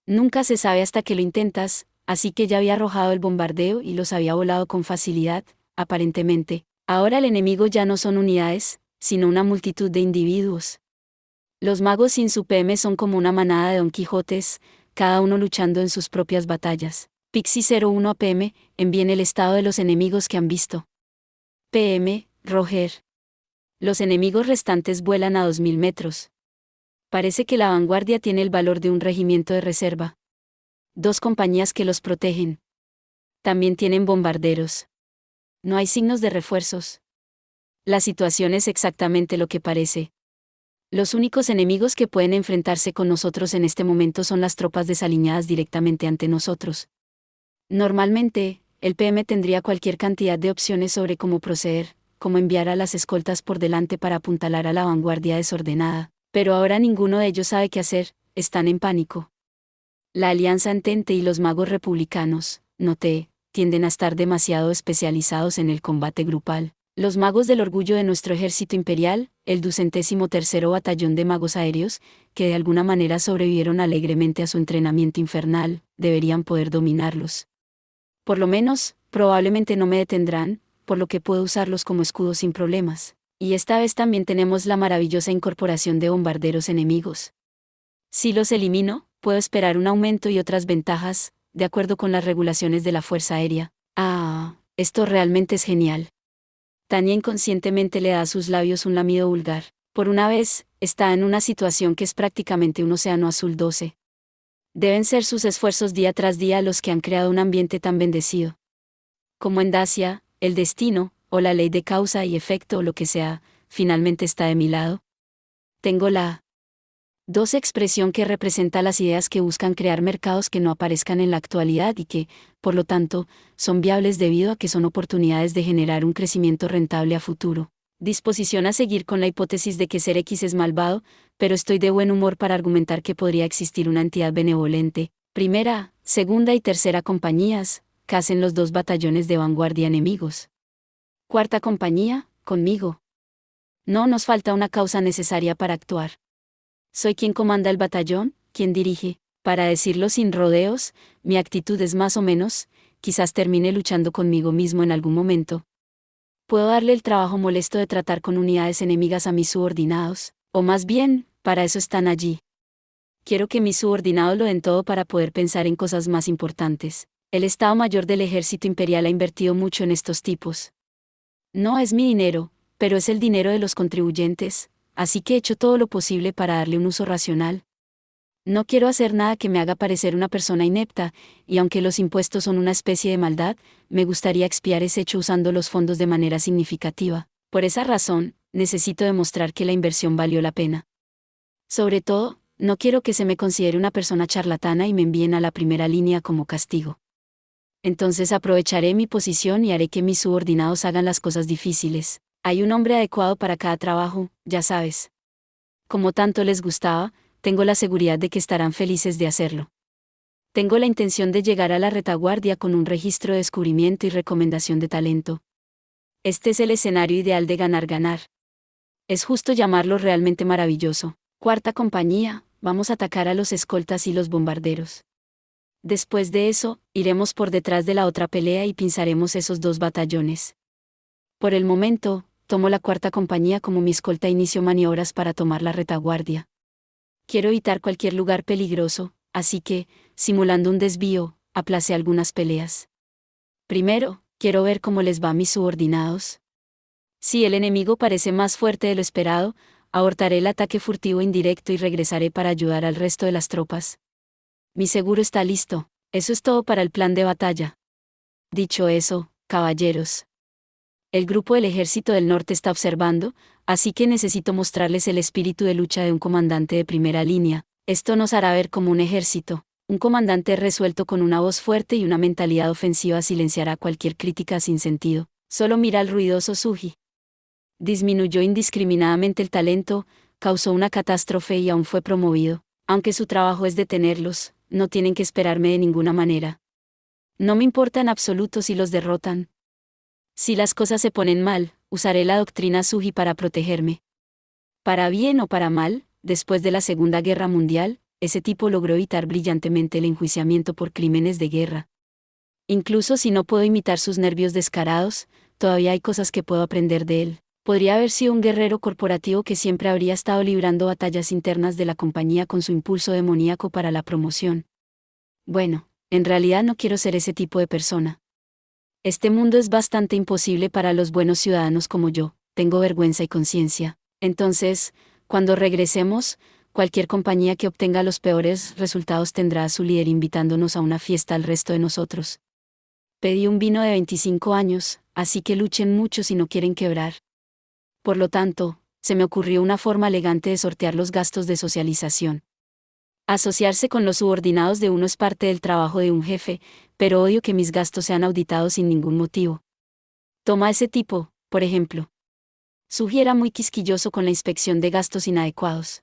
Nunca se sabe hasta que lo intentas, así que ya había arrojado el bombardeo y los había volado con facilidad, aparentemente. Ahora el enemigo ya no son unidades, sino una multitud de individuos. Los magos sin su PM son como una manada de Don Quijotes, cada uno luchando en sus propias batallas. Pixie 01 PM, envíen el estado de los enemigos que han visto. PM, Roger. Los enemigos restantes vuelan a 2000 metros. Parece que la vanguardia tiene el valor de un regimiento de reserva. 2 compañías que los protegen. También tienen bombarderos. No hay signos de refuerzos. La situación es exactamente lo que parece. Los únicos enemigos que pueden enfrentarse con nosotros en este momento son las tropas desalineadas directamente ante nosotros. Normalmente, el PM tendría cualquier cantidad de opciones sobre cómo proceder, cómo enviar a las escoltas por delante para apuntalar a la vanguardia desordenada, pero ahora ninguno de ellos sabe qué hacer, están en pánico. La Alianza Entente y los magos republicanos, noté, tienden a estar demasiado especializados en el combate grupal. Los magos del orgullo de nuestro ejército imperial, el 203º Batallón de Magos Aéreos, que de alguna manera sobrevivieron alegremente a su entrenamiento infernal, deberían poder dominarlos. Por lo menos, probablemente no me detendrán, por lo que puedo usarlos como escudos sin problemas. Y esta vez también tenemos la maravillosa incorporación de bombarderos enemigos. Si los elimino, puedo esperar un aumento y otras ventajas, de acuerdo con las regulaciones de la Fuerza Aérea. Esto realmente es genial. Tanya inconscientemente le da a sus labios un lamido vulgar. Por una vez, está en una situación que es prácticamente un océano azul 12. Deben ser sus esfuerzos día tras día los que han creado un ambiente tan bendecido. Como en Dacia, el destino, o la ley de causa y efecto o lo que sea, finalmente está de mi lado. Tengo la 2 expresión que representa las ideas que buscan crear mercados que no aparezcan en la actualidad y que, por lo tanto, son viables debido a que son oportunidades de generar un crecimiento rentable a futuro. Disposición a seguir con la hipótesis de que Ser X es malvado, pero estoy de buen humor para argumentar que podría existir una entidad benevolente. Primera, segunda y tercera compañías, casen los 2 batallones de vanguardia enemigos. Cuarta compañía, conmigo. No nos falta una causa necesaria para actuar. Soy quien comanda el batallón, quien dirige. Para decirlo sin rodeos, mi actitud es más o menos, quizás termine luchando conmigo mismo en algún momento. Puedo darle el trabajo molesto de tratar con unidades enemigas a mis subordinados, o más bien, para eso están allí. Quiero que mis subordinados lo den todo para poder pensar en cosas más importantes. El Estado Mayor del Ejército Imperial ha invertido mucho en estos tipos. No es mi dinero, pero es el dinero de los contribuyentes, así que he hecho todo lo posible para darle un uso racional. No quiero hacer nada que me haga parecer una persona inepta, y aunque los impuestos son una especie de maldad, me gustaría expiar ese hecho usando los fondos de manera significativa. Por esa razón, necesito demostrar que la inversión valió la pena. Sobre todo, no quiero que se me considere una persona charlatana y me envíen a la primera línea como castigo. Entonces aprovecharé mi posición y haré que mis subordinados hagan las cosas difíciles. Hay un hombre adecuado para cada trabajo, ya sabes. Como tanto les gustaba, tengo la seguridad de que estarán felices de hacerlo. Tengo la intención de llegar a la retaguardia con un registro de descubrimiento y recomendación de talento. Este es el escenario ideal de ganar-ganar. Es justo llamarlo realmente maravilloso. Cuarta compañía, vamos a atacar a los escoltas y los bombarderos. Después de eso, iremos por detrás de la otra pelea y pinzaremos esos dos batallones. Por el momento, tomo la cuarta compañía como mi escolta e inicio maniobras para tomar la retaguardia. Quiero evitar cualquier lugar peligroso, así que, simulando un desvío, aplacé algunas peleas. Primero, quiero ver cómo les va a mis subordinados. Si el enemigo parece más fuerte de lo esperado, abortaré el ataque furtivo indirecto y regresaré para ayudar al resto de las tropas. Mi seguro está listo, eso es todo para el plan de batalla. Dicho eso, caballeros. El grupo del Ejército del Norte está observando, así que necesito mostrarles el espíritu de lucha de un comandante de primera línea. Esto nos hará ver como un ejército. Un comandante resuelto con una voz fuerte y una mentalidad ofensiva silenciará cualquier crítica sin sentido. Solo mira al ruidoso Sugi. Disminuyó indiscriminadamente el talento, causó una catástrofe y aún fue promovido. Aunque su trabajo es detenerlos, no tienen que esperarme de ninguna manera. No me importa en absoluto si los derrotan. Si las cosas se ponen mal, usaré la doctrina Sugi para protegerme. Para bien o para mal, después de la Segunda Guerra Mundial, ese tipo logró evitar brillantemente el enjuiciamiento por crímenes de guerra. Incluso si no puedo imitar sus nervios descarados, todavía hay cosas que puedo aprender de él. Podría haber sido un guerrero corporativo que siempre habría estado librando batallas internas de la compañía con su impulso demoníaco para la promoción. Bueno, en realidad no quiero ser ese tipo de persona. Este mundo es bastante imposible para los buenos ciudadanos como yo, tengo vergüenza y conciencia. Entonces, cuando regresemos, cualquier compañía que obtenga los peores resultados tendrá a su líder invitándonos a una fiesta al resto de nosotros. Pedí un vino de 25 años, así que luchen mucho si no quieren quebrar. Por lo tanto, se me ocurrió una forma elegante de sortear los gastos de socialización. Asociarse con los subordinados de uno es parte del trabajo de un jefe, pero odio que mis gastos sean auditados sin ningún motivo. Toma a ese tipo, por ejemplo. Sugiera muy quisquilloso con la inspección de gastos inadecuados.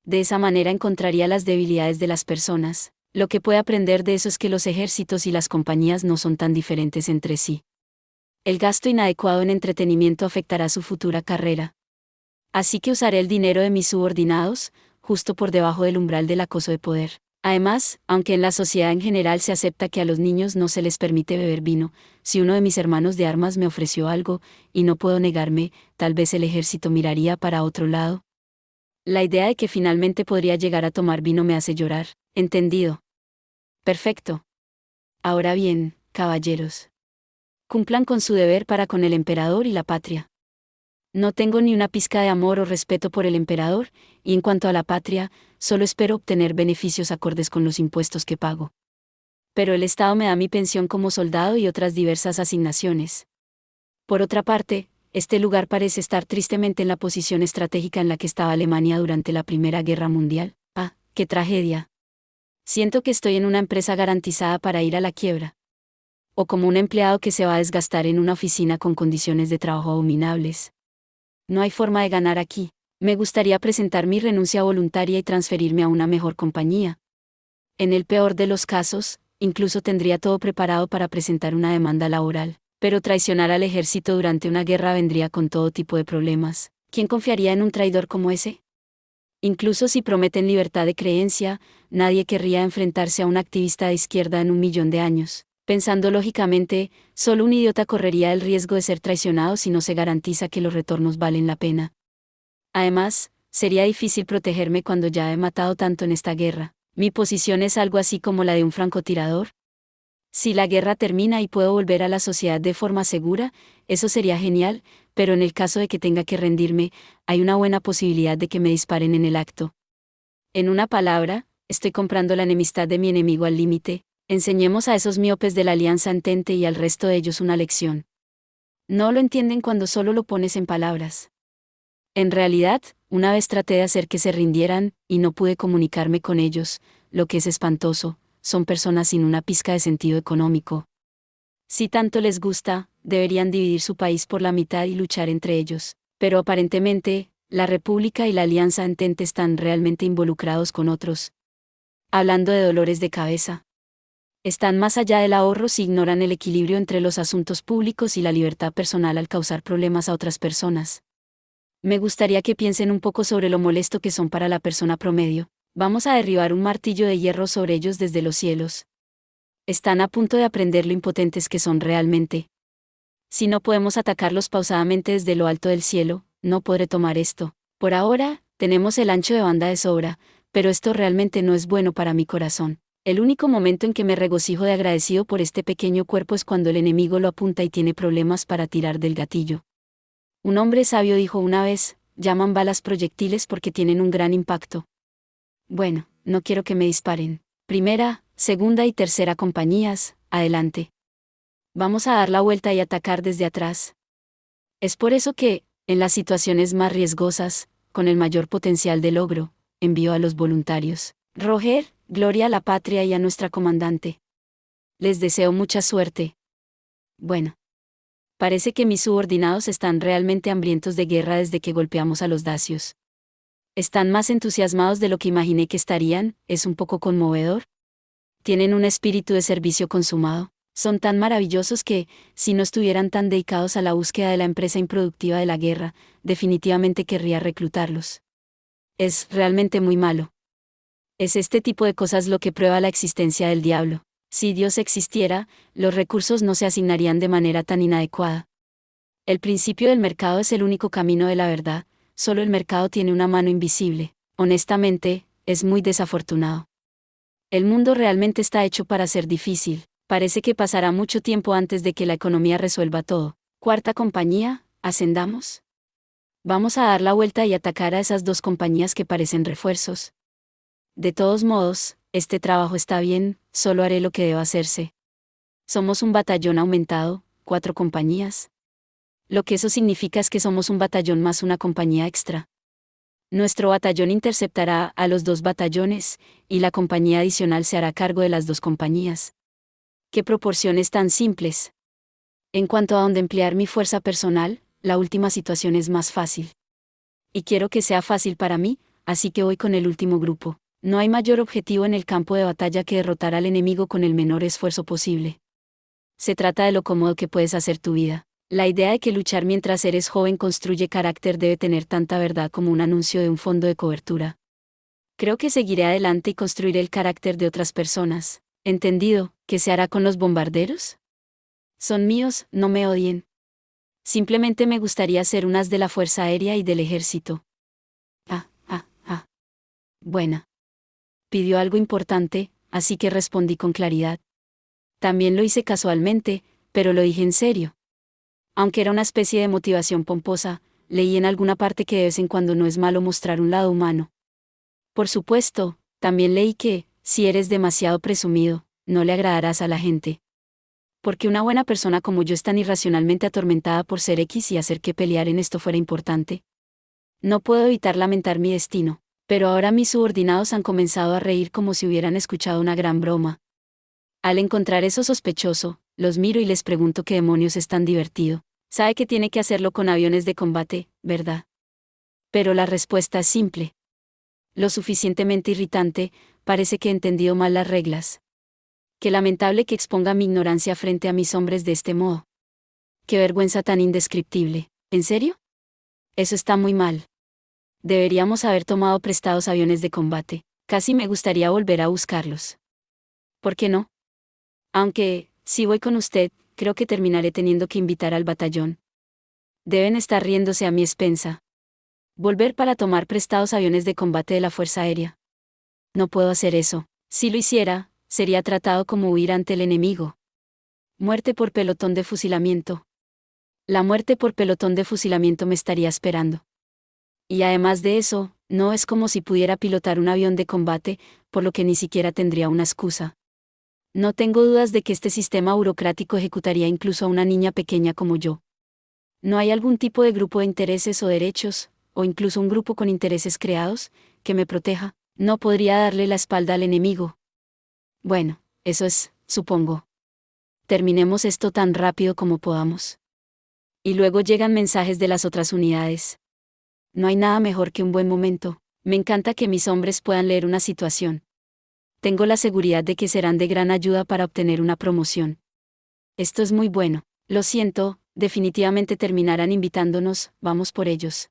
De esa manera encontraría las debilidades de las personas. Lo que puede aprender de eso es que los ejércitos y las compañías no son tan diferentes entre sí. El gasto inadecuado en entretenimiento afectará su futura carrera. Así que usaré el dinero de mis subordinados, justo por debajo del umbral del acoso de poder. Además, aunque en la sociedad en general se acepta que a los niños no se les permite beber vino, si uno de mis hermanos de armas me ofreció algo, y no puedo negarme, tal vez el ejército miraría para otro lado. La idea de que finalmente podría llegar a tomar vino me hace llorar. ¿Entendido? Perfecto. Ahora bien, caballeros. Cumplan con su deber para con el emperador y la patria. No tengo ni una pizca de amor o respeto por el emperador, y en cuanto a la patria, solo espero obtener beneficios acordes con los impuestos que pago. Pero el Estado me da mi pensión como soldado y otras diversas asignaciones. Por otra parte, este lugar parece estar tristemente en la posición estratégica en la que estaba Alemania durante la Primera Guerra Mundial. ¡Ah, qué tragedia! Siento que estoy en una empresa garantizada para ir a la quiebra. O como un empleado que se va a desgastar en una oficina con condiciones de trabajo abominables. No hay forma de ganar aquí. Me gustaría presentar mi renuncia voluntaria y transferirme a una mejor compañía. En el peor de los casos, incluso tendría todo preparado para presentar una demanda laboral, pero traicionar al ejército durante una guerra vendría con todo tipo de problemas. ¿Quién confiaría en un traidor como ese? Incluso si prometen libertad de creencia, nadie querría enfrentarse a un activista de izquierda en 1.000.000 de años. Pensando lógicamente, solo un idiota correría el riesgo de ser traicionado si no se garantiza que los retornos valen la pena. Además, sería difícil protegerme cuando ya he matado tanto en esta guerra. Mi posición es algo así como la de un francotirador. Si la guerra termina y puedo volver a la sociedad de forma segura, eso sería genial, pero en el caso de que tenga que rendirme, hay una buena posibilidad de que me disparen en el acto. En una palabra, estoy comprando la enemistad de mi enemigo al límite. Enseñemos a esos miopes de la Alianza Entente y al resto de ellos una lección. No lo entienden cuando solo lo pones en palabras. En realidad, una vez traté de hacer que se rindieran, y no pude comunicarme con ellos, lo que es espantoso, son personas sin una pizca de sentido económico. Si tanto les gusta, deberían dividir su país por la mitad y luchar entre ellos, pero aparentemente, la República y la Alianza Entente están realmente involucrados con otros. Hablando de dolores de cabeza. Están más allá del ahorro si ignoran el equilibrio entre los asuntos públicos y la libertad personal al causar problemas a otras personas. Me gustaría que piensen un poco sobre lo molesto que son para la persona promedio. Vamos a derribar un martillo de hierro sobre ellos desde los cielos. Están a punto de aprender lo impotentes que son realmente. Si no podemos atacarlos pausadamente desde lo alto del cielo, no podré tomar esto. Por ahora, tenemos el ancho de banda de sobra, pero esto realmente no es bueno para mi corazón. El único momento en que me regocijo de agradecido por este pequeño cuerpo es cuando el enemigo lo apunta y tiene problemas para tirar del gatillo. Un hombre sabio dijo una vez, llaman balas proyectiles porque tienen un gran impacto. Bueno, no quiero que me disparen. Primera, segunda y tercera compañías, adelante. Vamos a dar la vuelta y atacar desde atrás. Es por eso que, en las situaciones más riesgosas, con el mayor potencial de logro, envío a los voluntarios. Roger, gloria a la patria y a nuestra comandante. Les deseo mucha suerte. Bueno. Parece que mis subordinados están realmente hambrientos de guerra desde que golpeamos a los dacios. Están más entusiasmados de lo que imaginé que estarían, es un poco conmovedor. Tienen un espíritu de servicio consumado. Son tan maravillosos que, si no estuvieran tan dedicados a la búsqueda de la empresa improductiva de la guerra, definitivamente querría reclutarlos. Es realmente muy malo. Es este tipo de cosas lo que prueba la existencia del diablo. Si Dios existiera, los recursos no se asignarían de manera tan inadecuada. El principio del mercado es el único camino de la verdad, solo el mercado tiene una mano invisible. Honestamente, es muy desafortunado. El mundo realmente está hecho para ser difícil. Parece que pasará mucho tiempo antes de que la economía resuelva todo. Cuarta compañía, ascendamos. Vamos a dar la vuelta y atacar a esas dos compañías que parecen refuerzos. De todos modos, este trabajo está bien, solo haré lo que deba hacerse. Somos un batallón aumentado, 4 compañías. Lo que eso significa es que somos un batallón más una compañía extra. Nuestro batallón interceptará a los 2 batallones, y la compañía adicional se hará cargo de las 2 compañías. ¿Qué proporciones tan simples? En cuanto a dónde emplear mi fuerza personal, la última situación es más fácil. Y quiero que sea fácil para mí, así que voy con el último grupo. No hay mayor objetivo en el campo de batalla que derrotar al enemigo con el menor esfuerzo posible. Se trata de lo cómodo que puedes hacer tu vida. La idea de que luchar mientras eres joven construye carácter debe tener tanta verdad como un anuncio de un fondo de cobertura. Creo que seguiré adelante y construiré el carácter de otras personas. ¿Entendido? ¿Qué se hará con los bombarderos? Son míos, no me odien. Simplemente me gustaría ser un as de la Fuerza Aérea y del Ejército. Buena. Pidió algo importante, así que respondí con claridad. También lo hice casualmente, pero lo dije en serio. Aunque era una especie de motivación pomposa, leí en alguna parte que de vez en cuando no es malo mostrar un lado humano. Por supuesto, también leí que, si eres demasiado presumido, no le agradarás a la gente. Porque una buena persona como yo es tan irracionalmente atormentada por ser X y hacer que pelear en esto fuera importante. No puedo evitar lamentar mi destino, pero ahora mis subordinados han comenzado a reír como si hubieran escuchado una gran broma. Al encontrar eso sospechoso, los miro y les pregunto qué demonios es tan divertido. Sabe que tiene que hacerlo con aviones de combate, ¿verdad? Pero la respuesta es simple. Lo suficientemente irritante, parece que he entendido mal las reglas. Qué lamentable que exponga mi ignorancia frente a mis hombres de este modo. Qué vergüenza tan indescriptible. ¿En serio? Eso está muy mal. Deberíamos haber tomado prestados aviones de combate. Casi me gustaría volver a buscarlos. ¿Por qué no? Aunque, si voy con usted, creo que terminaré teniendo que invitar al batallón. Deben estar riéndose a mi expensa. Volver para tomar prestados aviones de combate de la Fuerza Aérea. No puedo hacer eso. Si lo hiciera, sería tratado como huir ante el enemigo. Muerte por pelotón de fusilamiento. La muerte por pelotón de fusilamiento me estaría esperando. Y además de eso, no es como si pudiera pilotar un avión de combate, por lo que ni siquiera tendría una excusa. No tengo dudas de que este sistema burocrático ejecutaría incluso a una niña pequeña como yo. ¿No hay algún tipo de grupo de intereses o derechos, o incluso un grupo con intereses creados, que me proteja? No podría darle la espalda al enemigo. Bueno, eso es, supongo. Terminemos esto tan rápido como podamos. Y luego llegan mensajes de las otras unidades. No hay nada mejor que un buen momento. Me encanta que mis hombres puedan leer una situación. Tengo la seguridad de que serán de gran ayuda para obtener una promoción. Esto es muy bueno. Lo siento, definitivamente terminarán invitándonos, vamos por ellos.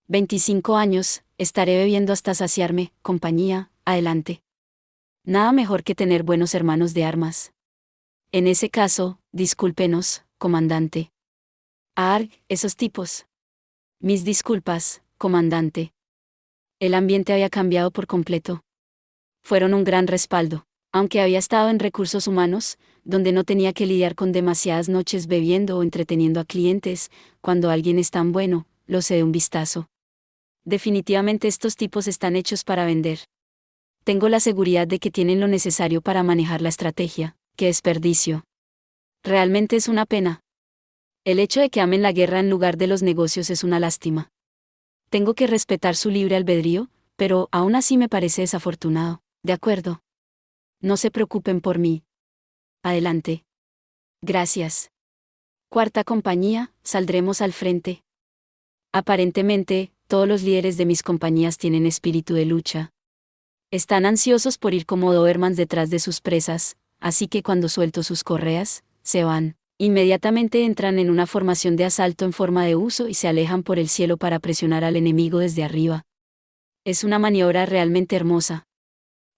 25 años, estaré bebiendo hasta saciarme, compañía, adelante. Nada mejor que tener buenos hermanos de armas. En ese caso, discúlpenos, comandante. Arg, esos tipos. Mis disculpas, comandante. El ambiente había cambiado por completo. Fueron un gran respaldo. Aunque había estado en recursos humanos, donde no tenía que lidiar con demasiadas noches bebiendo o entreteniendo a clientes, cuando alguien es tan bueno, lo sé de un vistazo. Definitivamente estos tipos están hechos para vender. Tengo la seguridad de que tienen lo necesario para manejar la estrategia. ¡Qué desperdicio! Realmente es una pena. El hecho de que amen la guerra en lugar de los negocios es una lástima. Tengo que respetar su libre albedrío, pero aún así me parece desafortunado. De acuerdo. No se preocupen por mí. Adelante. Gracias. Cuarta compañía, saldremos al frente. Aparentemente, todos los líderes de mis compañías tienen espíritu de lucha. Están ansiosos por ir como Dobermans detrás de sus presas, así que cuando suelto sus correas, se van. Inmediatamente entran en una formación de asalto en forma de uso y se alejan por el cielo para presionar al enemigo desde arriba. Es una maniobra realmente hermosa.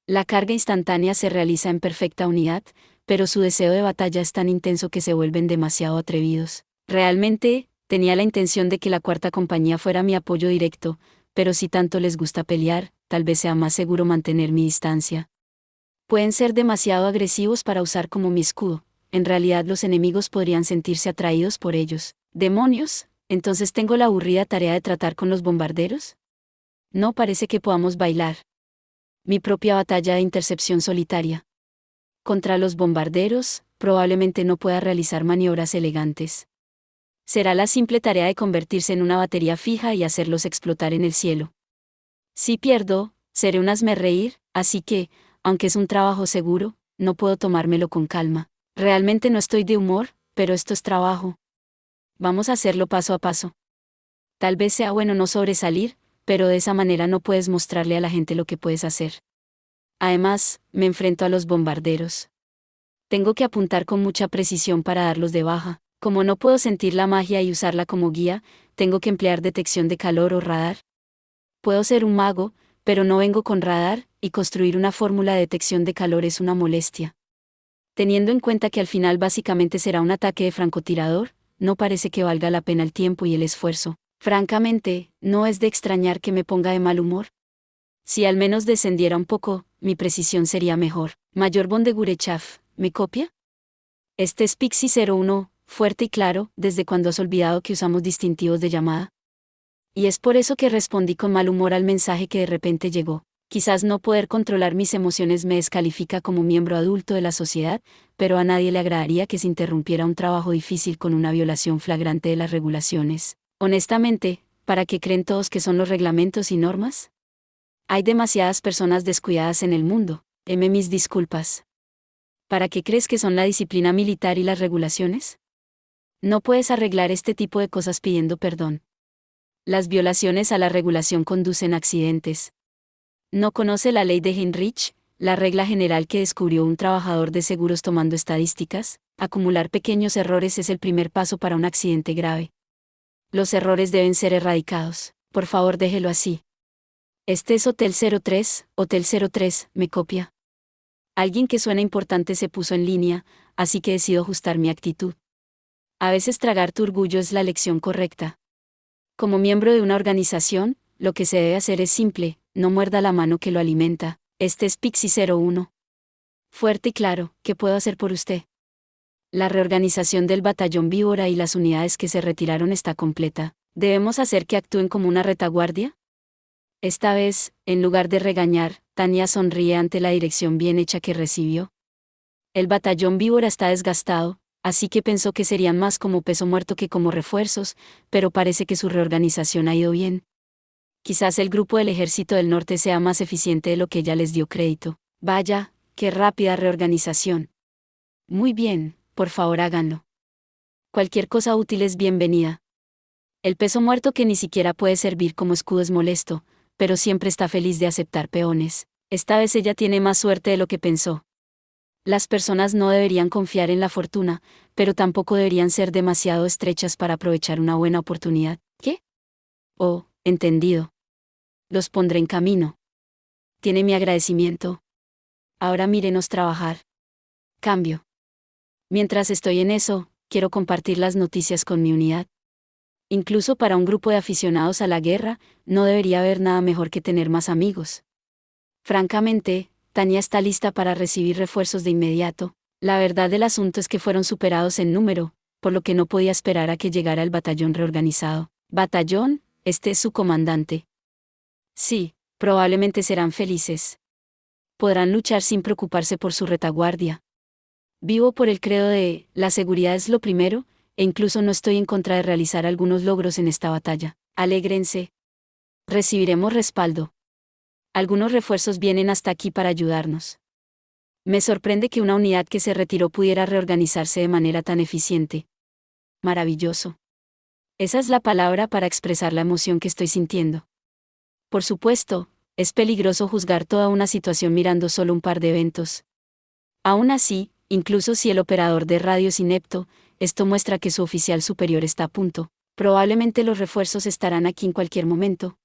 La carga instantánea se realiza en perfecta unidad, pero su deseo de batalla es tan intenso que se vuelven demasiado atrevidos. Realmente, tenía la intención de que la cuarta compañía fuera mi apoyo directo, pero si tanto les gusta pelear, tal vez sea más seguro mantener mi distancia. Pueden ser demasiado agresivos para usar como mi escudo. En realidad los enemigos podrían sentirse atraídos por ellos. ¿Demonios? ¿Entonces tengo la aburrida tarea de tratar con los bombarderos? No parece que podamos bailar. Mi propia batalla de intercepción solitaria. Contra los bombarderos, probablemente no pueda realizar maniobras elegantes. Será la simple tarea de convertirse en una batería fija y hacerlos explotar en el cielo. Si pierdo, seré un hazmerreír, así que, aunque es un trabajo seguro, no puedo tomármelo con calma. Realmente no estoy de humor, pero esto es trabajo. Vamos a hacerlo paso a paso. Tal vez sea bueno no sobresalir, pero de esa manera no puedes mostrarle a la gente lo que puedes hacer. Además, me enfrento a los bombarderos. Tengo que apuntar con mucha precisión para darlos de baja. Como no puedo sentir la magia y usarla como guía, tengo que emplear detección de calor o radar. Puedo ser un mago, pero no vengo con radar, y construir una fórmula de detección de calor es una molestia. Teniendo en cuenta que al final básicamente será un ataque de francotirador, no parece que valga la pena el tiempo y el esfuerzo. Francamente, no es de extrañar que me ponga de mal humor. Si al menos descendiera un poco, mi precisión sería mejor. Mayor von de Gurechav, ¿me copia? Este es Pixie 01, fuerte y claro, ¿desde cuando has olvidado que usamos distintivos de llamada? Y es por eso que respondí con mal humor al mensaje que de repente llegó. Quizás no poder controlar mis emociones me descalifica como miembro adulto de la sociedad, pero a nadie le agradaría que se interrumpiera un trabajo difícil con una violación flagrante de las regulaciones. Honestamente, ¿para qué creen todos que son los reglamentos y normas? Hay demasiadas personas descuidadas en el mundo. Heme mis disculpas. ¿Para qué crees que son la disciplina militar y las regulaciones? No puedes arreglar este tipo de cosas pidiendo perdón. Las violaciones a la regulación conducen a accidentes. ¿No conoce la ley de Heinrich, la regla general que descubrió un trabajador de seguros tomando estadísticas? Acumular pequeños errores es el primer paso para un accidente grave. Los errores deben ser erradicados. Por favor, déjelo así. Este es Hotel 03, ¿me copia? Alguien que suena importante se puso en línea, así que decido ajustar mi actitud. A veces tragar tu orgullo es la lección correcta. Como miembro de una organización, lo que se debe hacer es simple, no muerda la mano que lo alimenta. Este es Pixie 01. Fuerte y claro, ¿qué puedo hacer por usted? La reorganización del batallón Víbora y las unidades que se retiraron está completa. ¿Debemos hacer que actúen como una retaguardia? Esta vez, en lugar de regañar, Tania sonríe ante la dirección bien hecha que recibió. El batallón Víbora está desgastado, así que pensó que serían más como peso muerto que como refuerzos, pero parece que su reorganización ha ido bien. Quizás el grupo del Ejército del Norte sea más eficiente de lo que ella les dio crédito. Vaya, qué rápida reorganización. Muy bien, por favor háganlo. Cualquier cosa útil es bienvenida. El peso muerto que ni siquiera puede servir como escudo es molesto, pero siempre está feliz de aceptar peones. Esta vez ella tiene más suerte de lo que pensó. Las personas no deberían confiar en la fortuna, pero tampoco deberían ser demasiado estrechas para aprovechar una buena oportunidad. ¿Qué? Oh, entendido. Los pondré en camino. Tiene mi agradecimiento. Ahora mírenos trabajar. Cambio. Mientras estoy en eso, quiero compartir las noticias con mi unidad. Incluso para un grupo de aficionados a la guerra, no debería haber nada mejor que tener más amigos. Francamente, Tania está lista para recibir refuerzos de inmediato. La verdad del asunto es que fueron superados en número, por lo que no podía esperar a que llegara el batallón reorganizado. ¿Batallón? Este es su comandante. Sí, probablemente serán felices. Podrán luchar sin preocuparse por su retaguardia. Vivo por el credo de, la seguridad es lo primero, e incluso no estoy en contra de realizar algunos logros en esta batalla. Alégrense. Recibiremos respaldo. Algunos refuerzos vienen hasta aquí para ayudarnos. Me sorprende que una unidad que se retiró pudiera reorganizarse de manera tan eficiente. Maravilloso. Esa es la palabra para expresar la emoción que estoy sintiendo. Por supuesto, es peligroso juzgar toda una situación mirando solo un par de eventos. Aún así, incluso si el operador de radio es inepto, esto muestra que su oficial superior está a punto. Probablemente los refuerzos estarán aquí en cualquier momento.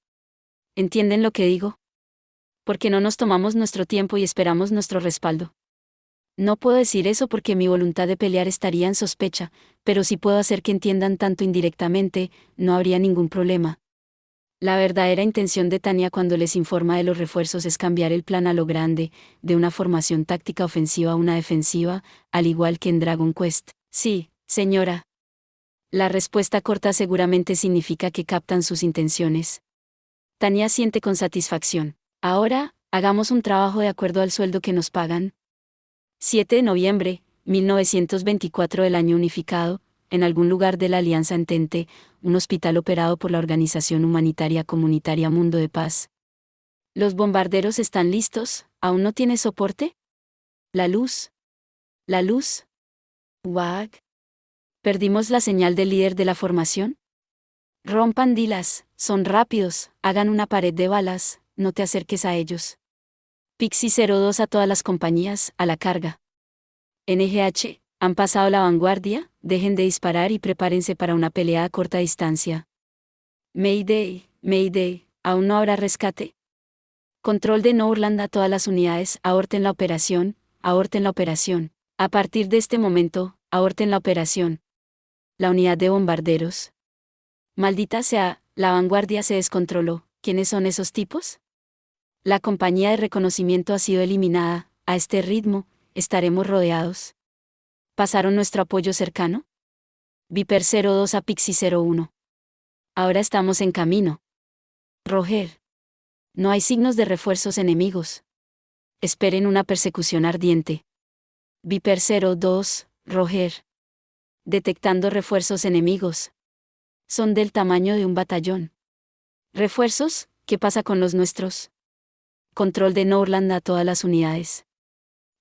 ¿Entienden lo que digo? Porque no nos tomamos nuestro tiempo y esperamos nuestro respaldo. No puedo decir eso porque mi voluntad de pelear estaría en sospecha, pero si puedo hacer que entiendan tanto indirectamente, no habría ningún problema. La verdadera intención de Tania cuando les informa de los refuerzos es cambiar el plan a lo grande, de una formación táctica ofensiva a una defensiva, al igual que en Dragon Quest. Sí, señora. La respuesta corta seguramente significa que captan sus intenciones. Tania siente con satisfacción. Ahora, hagamos un trabajo de acuerdo al sueldo que nos pagan. 7 de noviembre, 1924 del año unificado, en algún lugar de la Alianza Entente, un hospital operado por la Organización Humanitaria Comunitaria Mundo de Paz. ¿Los bombarderos están listos? ¿Aún no tiene soporte? ¿La luz? ¿La luz? ¿Wag? ¿Perdimos la señal del líder de la formación? Rompan dilas, son rápidos, hagan una pared de balas, no te acerques a ellos. Pixie 02 a todas las compañías, a la carga. NGH, ¿han pasado la vanguardia? Dejen de disparar y prepárense para una pelea a corta distancia. Mayday, Mayday, ¿aún no habrá rescate? Control de Norland a todas las unidades, aborten la operación, aborten la operación. A partir de este momento, aborten la operación. La unidad de bombarderos. Maldita sea, la vanguardia se descontroló. ¿Quiénes son esos tipos? La compañía de reconocimiento ha sido eliminada. A este ritmo, estaremos rodeados. ¿Pasaron nuestro apoyo cercano? Viper 02 a Pixie 01. Ahora estamos en camino. Roger. No hay signos de refuerzos enemigos. Esperen una persecución ardiente. Viper 02, Roger. Detectando refuerzos enemigos. Son del tamaño de un batallón. ¿Refuerzos? ¿Qué pasa con los nuestros? Control de Norland a todas las unidades.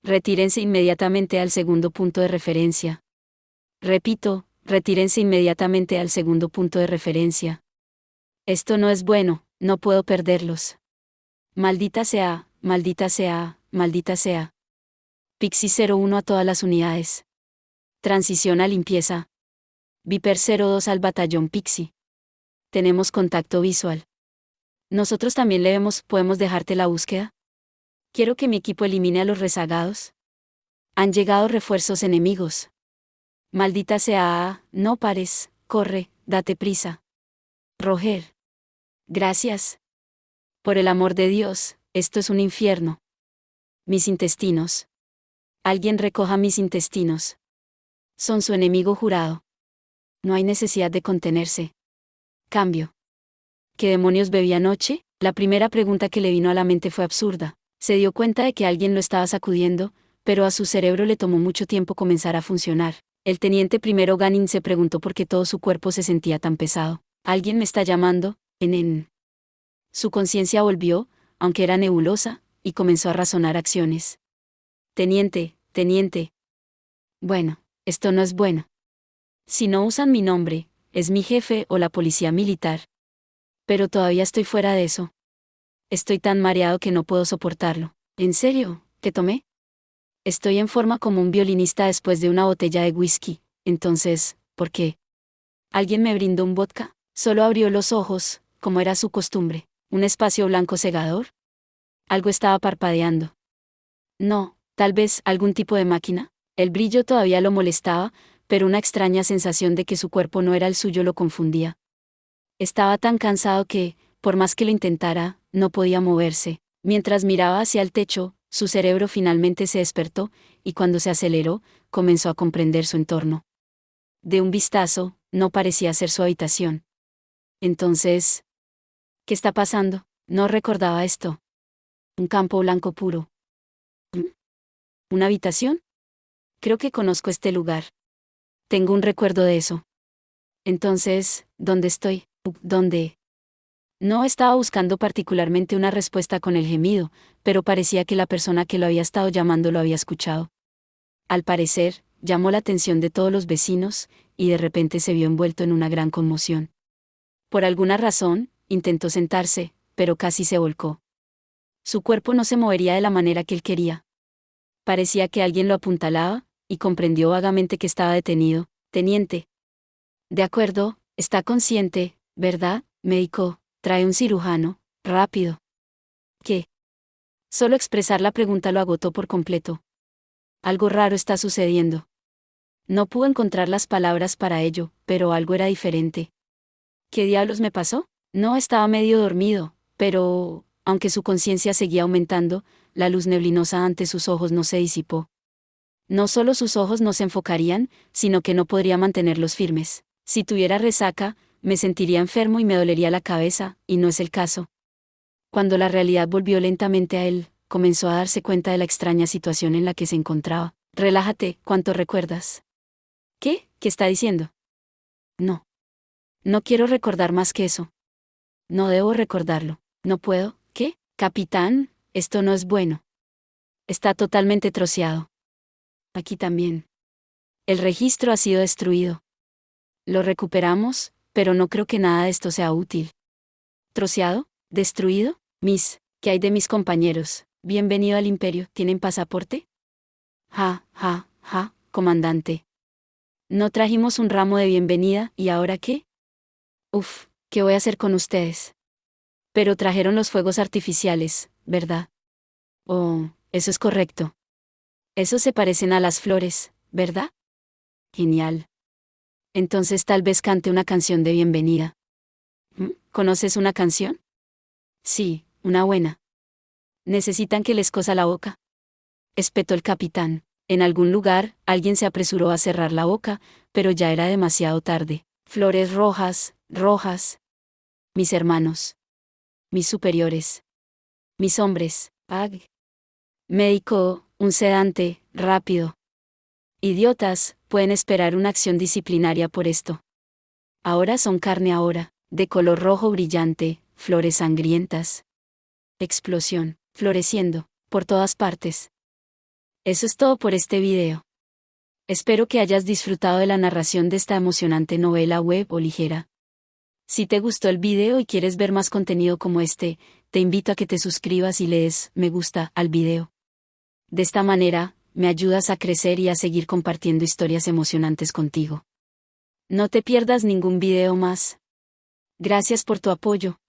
Retírense inmediatamente al segundo punto de referencia. Repito, retírense inmediatamente al segundo punto de referencia. Esto no es bueno, no puedo perderlos. Maldita sea, maldita sea, maldita sea. Pixie 01 a todas las unidades. Transición a limpieza. Viper 02 al batallón Pixie. Tenemos contacto visual. Nosotros también podemos dejarte la búsqueda. Quiero que mi equipo elimine a los rezagados. Han llegado refuerzos enemigos. Maldita sea, no pares, corre, date prisa. Roger. Gracias. Por el amor de Dios, esto es un infierno. Mis intestinos. Alguien recoja mis intestinos. Son su enemigo jurado. No hay necesidad de contenerse. Cambio. ¿Qué demonios bebí anoche? La primera pregunta que le vino a la mente fue absurda. Se dio cuenta de que alguien lo estaba sacudiendo, pero a su cerebro le tomó mucho tiempo comenzar a funcionar. El teniente primero Ganin se preguntó por qué todo su cuerpo se sentía tan pesado. ¿Alguien me está llamando? En. Su conciencia volvió, aunque era nebulosa, y comenzó a razonar acciones. Teniente, teniente. Bueno, esto no es bueno. Si no usan mi nombre, es mi jefe o la policía militar. Pero todavía estoy fuera de eso. Estoy tan mareado que no puedo soportarlo. ¿En serio? ¿Qué tomé? Estoy en forma como un violinista después de una botella de whisky. Entonces, ¿por qué? ¿Alguien me brindó un vodka? Solo abrió los ojos, como era su costumbre. ¿Un espacio blanco cegador? Algo estaba parpadeando. No, tal vez algún tipo de máquina. El brillo todavía lo molestaba, pero una extraña sensación de que su cuerpo no era el suyo lo confundía. Estaba tan cansado que, por más que lo intentara, no podía moverse. Mientras miraba hacia el techo, su cerebro finalmente se despertó, y cuando se aceleró, comenzó a comprender su entorno. De un vistazo, no parecía ser su habitación. Entonces, ¿qué está pasando? No recordaba esto. Un campo blanco puro. ¿Una habitación? Creo que conozco este lugar. Tengo un recuerdo de eso. Entonces, ¿dónde estoy? ¿Dónde? No estaba buscando particularmente una respuesta con el gemido, pero parecía que la persona que lo había estado llamando lo había escuchado. Al parecer, llamó la atención de todos los vecinos, y de repente se vio envuelto en una gran conmoción. Por alguna razón, intentó sentarse, pero casi se volcó. Su cuerpo no se movería de la manera que él quería. Parecía que alguien lo apuntalaba, y comprendió vagamente que estaba detenido. Teniente. De acuerdo, está consciente, ¿verdad, médico? Trae un cirujano, rápido. ¿Qué? Solo expresar la pregunta lo agotó por completo. Algo raro está sucediendo. No pudo encontrar las palabras para ello, pero algo era diferente. ¿Qué diablos me pasó? No estaba medio dormido, pero, aunque su conciencia seguía aumentando, la luz neblinosa ante sus ojos no se disipó. No solo sus ojos no se enfocarían, sino que no podría mantenerlos firmes. Si tuviera resaca, me sentiría enfermo y me dolería la cabeza, y no es el caso. Cuando la realidad volvió lentamente a él, comenzó a darse cuenta de la extraña situación en la que se encontraba. Relájate, ¿cuánto recuerdas? ¿Qué? ¿Qué está diciendo? No. No quiero recordar más que eso. No debo recordarlo. No puedo. ¿Qué? Capitán, esto no es bueno. Está totalmente troceado. Aquí también. El registro ha sido destruido. Lo recuperamos, pero no creo que nada de esto sea útil. ¿Troceado? ¿Destruido? ¿Qué hay de mis compañeros? Bienvenido al Imperio, ¿tienen pasaporte? Ja, ja, ja, comandante. No trajimos un ramo de bienvenida, ¿y ahora qué? Uf, ¿qué voy a hacer con ustedes? Pero trajeron los fuegos artificiales, ¿verdad? Oh, eso es correcto. Esos se parecen a las flores, ¿verdad? Genial. Entonces tal vez cante una canción de bienvenida. ¿Conoces una canción? Sí, una buena. ¿Necesitan que les cosa la boca? Espetó el capitán. En algún lugar, alguien se apresuró a cerrar la boca, pero ya era demasiado tarde. Flores rojas, rojas. Mis hermanos. Mis superiores. Mis hombres. Ag. Médico, un sedante, rápido. Idiotas, pueden esperar una acción disciplinaria por esto. Ahora son carne ahora, de color rojo brillante, flores sangrientas. Explosión, floreciendo, por todas partes. Eso es todo por este video. Espero que hayas disfrutado de la narración de esta emocionante novela web o ligera. Si te gustó el video y quieres ver más contenido como este, te invito a que te suscribas y le des me gusta al video. De esta manera, me ayudas a crecer y a seguir compartiendo historias emocionantes contigo. No te pierdas ningún video más. Gracias por tu apoyo.